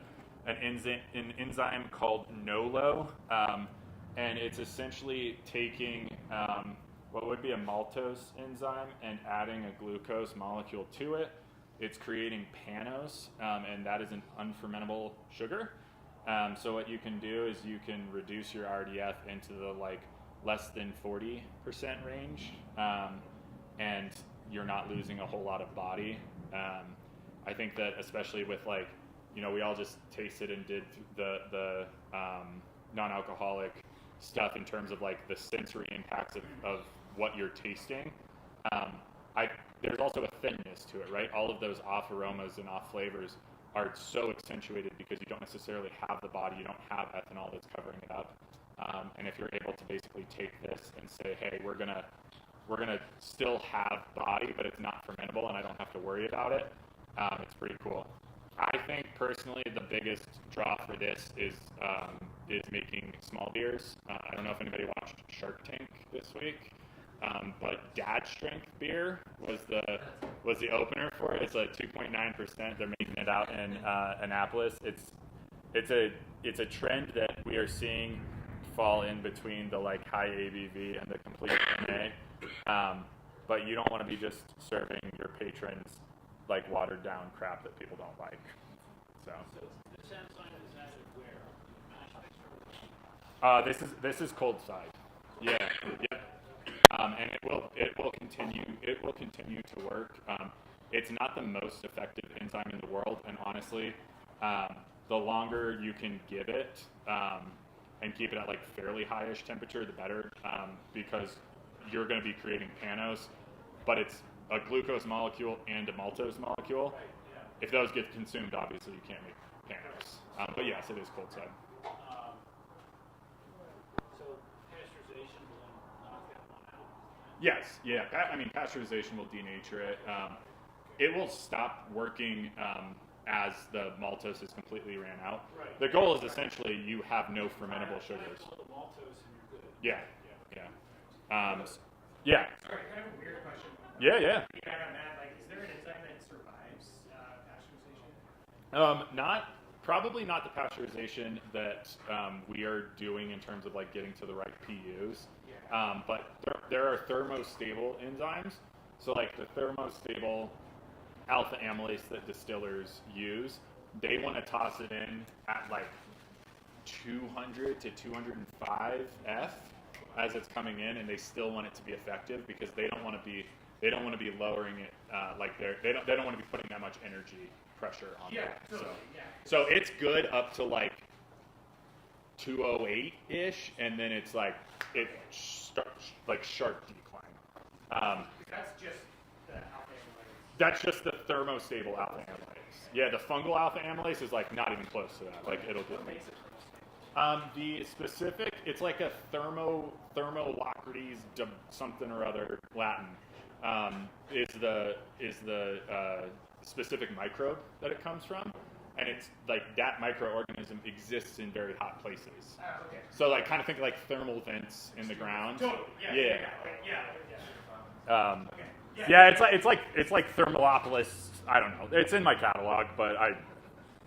enzyme called NOLO, and it's essentially taking what would be a maltose enzyme and adding a glucose molecule to it. It's creating pannose, and that is an unfermentable sugar. So what you can do is you can reduce your RDF into the like less than 40% range, and you're not losing a whole lot of body. I think that especially with like, we all just tasted and did the non-alcoholic stuff in terms of like the sensory impacts of what you're tasting. There's also a thinness to it, right? All of those off aromas and off flavors are so accentuated because you don't necessarily have the body, you don't have ethanol that's covering it up. And if you're able to basically take this and say, hey, we're gonna still have body, but it's not fermentable, and I don't have to worry about it. It's pretty cool. I think personally the biggest draw for this is making small beers. I don't know if anybody watched Shark Tank this week, but Dad Strength beer was the opener for it. It's a 2.9%. They're making it out in Annapolis. It's a trend that we are seeing fall in between the like high ABV and the complete NA. But you don't want to be just serving your patrons like watered down crap that people don't like. So this enzyme This is cold side. Yeah. Yep. And it will continue to work. It's not the most effective enzyme in the world, and honestly, the longer you can give it and keep it at like fairly highish temperature, the better, because you're going to be creating panos, but it's a glucose molecule and a maltose molecule. If those get consumed, obviously you can't make panos. But yes, it is cold side. So pasteurization will then knock that one out? Yes, yeah. I mean, pasteurization will denature it. It will stop working as the maltose is completely ran out. Right. The goal is essentially you have no fermentable sugars. All the maltose and you're good. Yeah, yeah. Sorry, kind of a weird question. Yeah. Back on that, like, is there an enzyme that survives pasteurization? Probably not the pasteurization that we are doing in terms of like getting to the right PUs. But there are thermostable enzymes. So like the thermostable alpha amylase that distillers use, they want to toss it in at like 200 to 205 F as it's coming in, and they still want it to be effective because they don't want to be lowering it they don't want to be putting that much energy pressure on it. So it's good up to like 208-ish, and then it's like it starts like sharp decline. That's just the alpha amylase. That's just the thermostable alpha amylase. Yeah, the fungal alpha amylase is like not even close to that. Like it'll get the specific, it's like a thermolocrates something or other Latin. Is the specific microbe that it comes from, and it's like that microorganism exists in very hot places. Okay. So like kind of think like thermal vents in the ground. Totally. Yeah. Okay. Yeah, it's like Thermalopolis. I don't know. It's in my catalog, but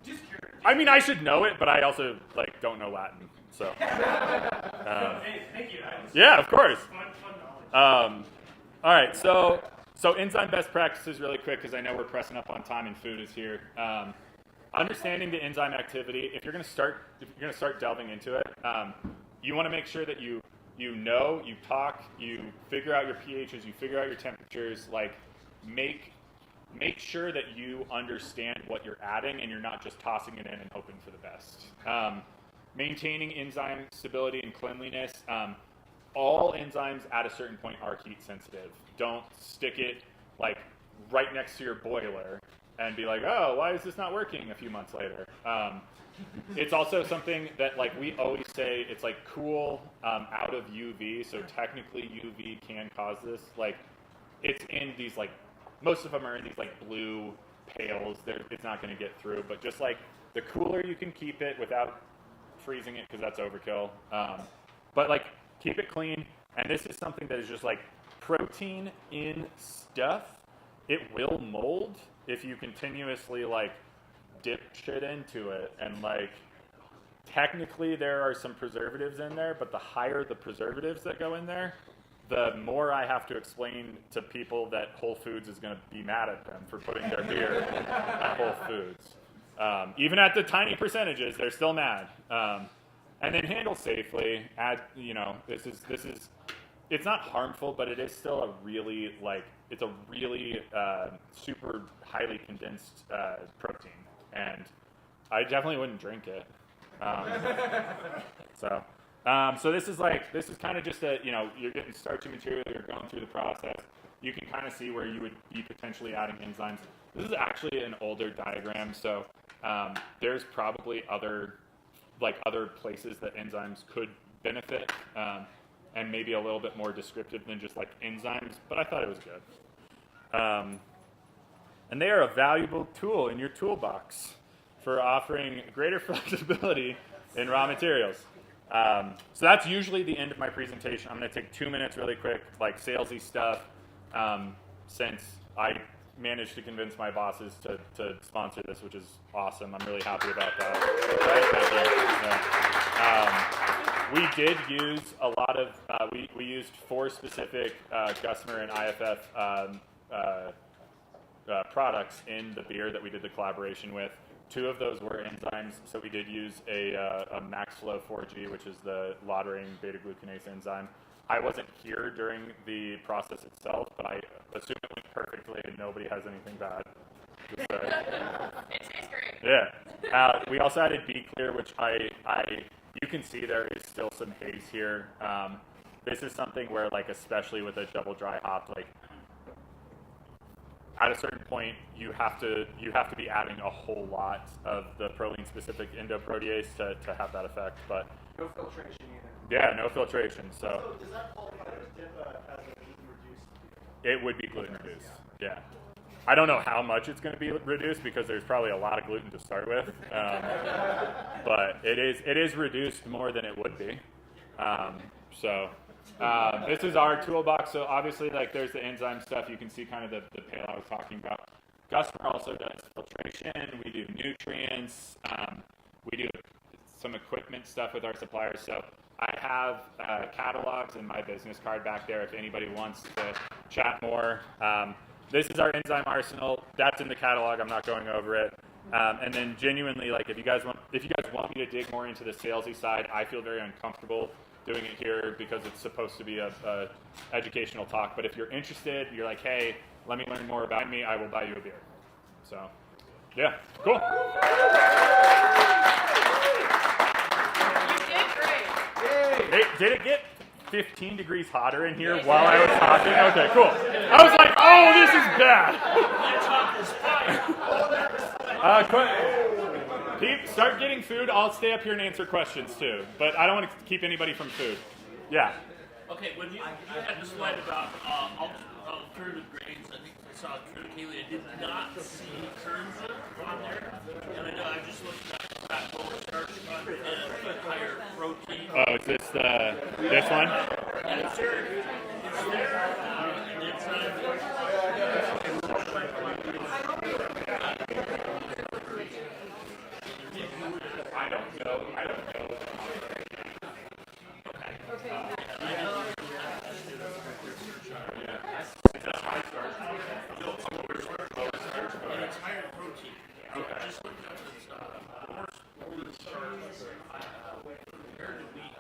Just curious. I mean, I should know it, but I also like don't know Latin. So. Hey, thank you. Yeah, of course. Fun knowledge. All right, so enzyme best practices really quick because I know we're pressing up on time and food is here. Understanding the enzyme activity. If you're going to start delving into it, you want to make sure that you talk, you figure out your pHs, you figure out your temperatures. Like make sure that you understand what you're adding and you're not just tossing it in and hoping for the best. Maintaining enzyme stability and cleanliness. All enzymes at a certain point are heat sensitive. Don't stick it like right next to your boiler and be like, oh, why is this not working a few months later? It's also something that like we always say it's like cool out of UV. So technically UV can cause this. Like it's in these like, most of them are in these like blue pails. It's not going to get through, but just like the cooler you can keep it without freezing it because that's overkill. But like keep it clean. And this is something that is just like protein in stuff. It will mold if you continuously like dip shit into it. And like technically there are some preservatives in there, but the higher the preservatives that go in there, the more I have to explain to people that Whole Foods is going to be mad at them for putting their beer at Whole Foods. Even at the tiny percentages, they're still mad. And then handle safely. This is, it's not harmful, but it is still a really super highly condensed protein, and I definitely wouldn't drink it. So this is kind of just you're getting starchy material, you're going through the process. You can kind of see where you would be potentially adding enzymes. This is actually an older diagram, so there's probably other places that enzymes could benefit, and maybe a little bit more descriptive than just like enzymes, but I thought it was good. And they are a valuable tool in your toolbox for offering greater flexibility in raw materials. So that's usually the end of my presentation. I'm going to take 2 minutes really quick, like salesy stuff, since I managed to convince my bosses to sponsor this, which is awesome. I'm really happy about that. Right? Thank you. We did use a lot of, we used 4 specific Gusmer and IFF products in the beer that we did the collaboration with. 2 of those were enzymes, so we did use a MaxFlow 4G, which is the laudering beta-glucanase enzyme. I wasn't here during the process itself, but I assume it went perfectly and nobody has anything bad to say. It tastes great. Yeah. We also added B-Clear, which you can see there is still some haze here. This is something where, like, especially with a double dry hop, like, at a certain point, you have to be adding a whole lot of the proline-specific endoprotease to have that effect. But No filtration either. yeah, no filtration. So Does that qualify as dip as a gluten-reduced? it would be gluten reduced. Yeah. I don't know how much it's going to be reduced because there's probably a lot of gluten to start with, but it is reduced more than it would be. This is our toolbox. So obviously, like, there's the enzyme stuff. You can see kind of the pail I was talking about. Gusmer also does filtration. We do nutrients. We do some equipment stuff with our suppliers. So I have catalogs in my business card back there if anybody wants to chat more. This is our enzyme arsenal. That's in the catalog. I'm not going over it. And then genuinely, like, if you guys want me to dig more into the salesy side, I feel very uncomfortable doing it here because it's supposed to be a educational talk. But if you're interested, you're like, hey, let me learn more about me, I will buy you a beer. So, yeah, cool. You did great. Hey, did it get 15 degrees hotter in here while I was talking? Okay, cool. I was like, oh, this is bad. Pete, start getting food. I'll stay up here and answer questions too. But I don't want to keep anybody from food. Yeah. Okay, when you had the slide about alternative grains, I think I saw triticale. I did not see kernza on there. And I know I just looked at that lower starch content and higher protein. Oh, is this this one? Yeah, it's there. It's there. I don't know. It's higher protein. I just looked up the more starch compared to wheat.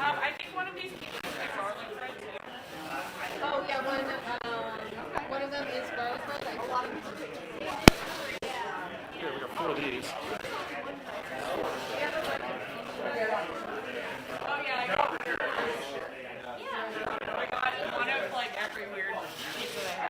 I think one of these people is garlic bread too. Oh, yeah, one of them is garlic bread. Like, a lot of people. Here, we got 4 of these.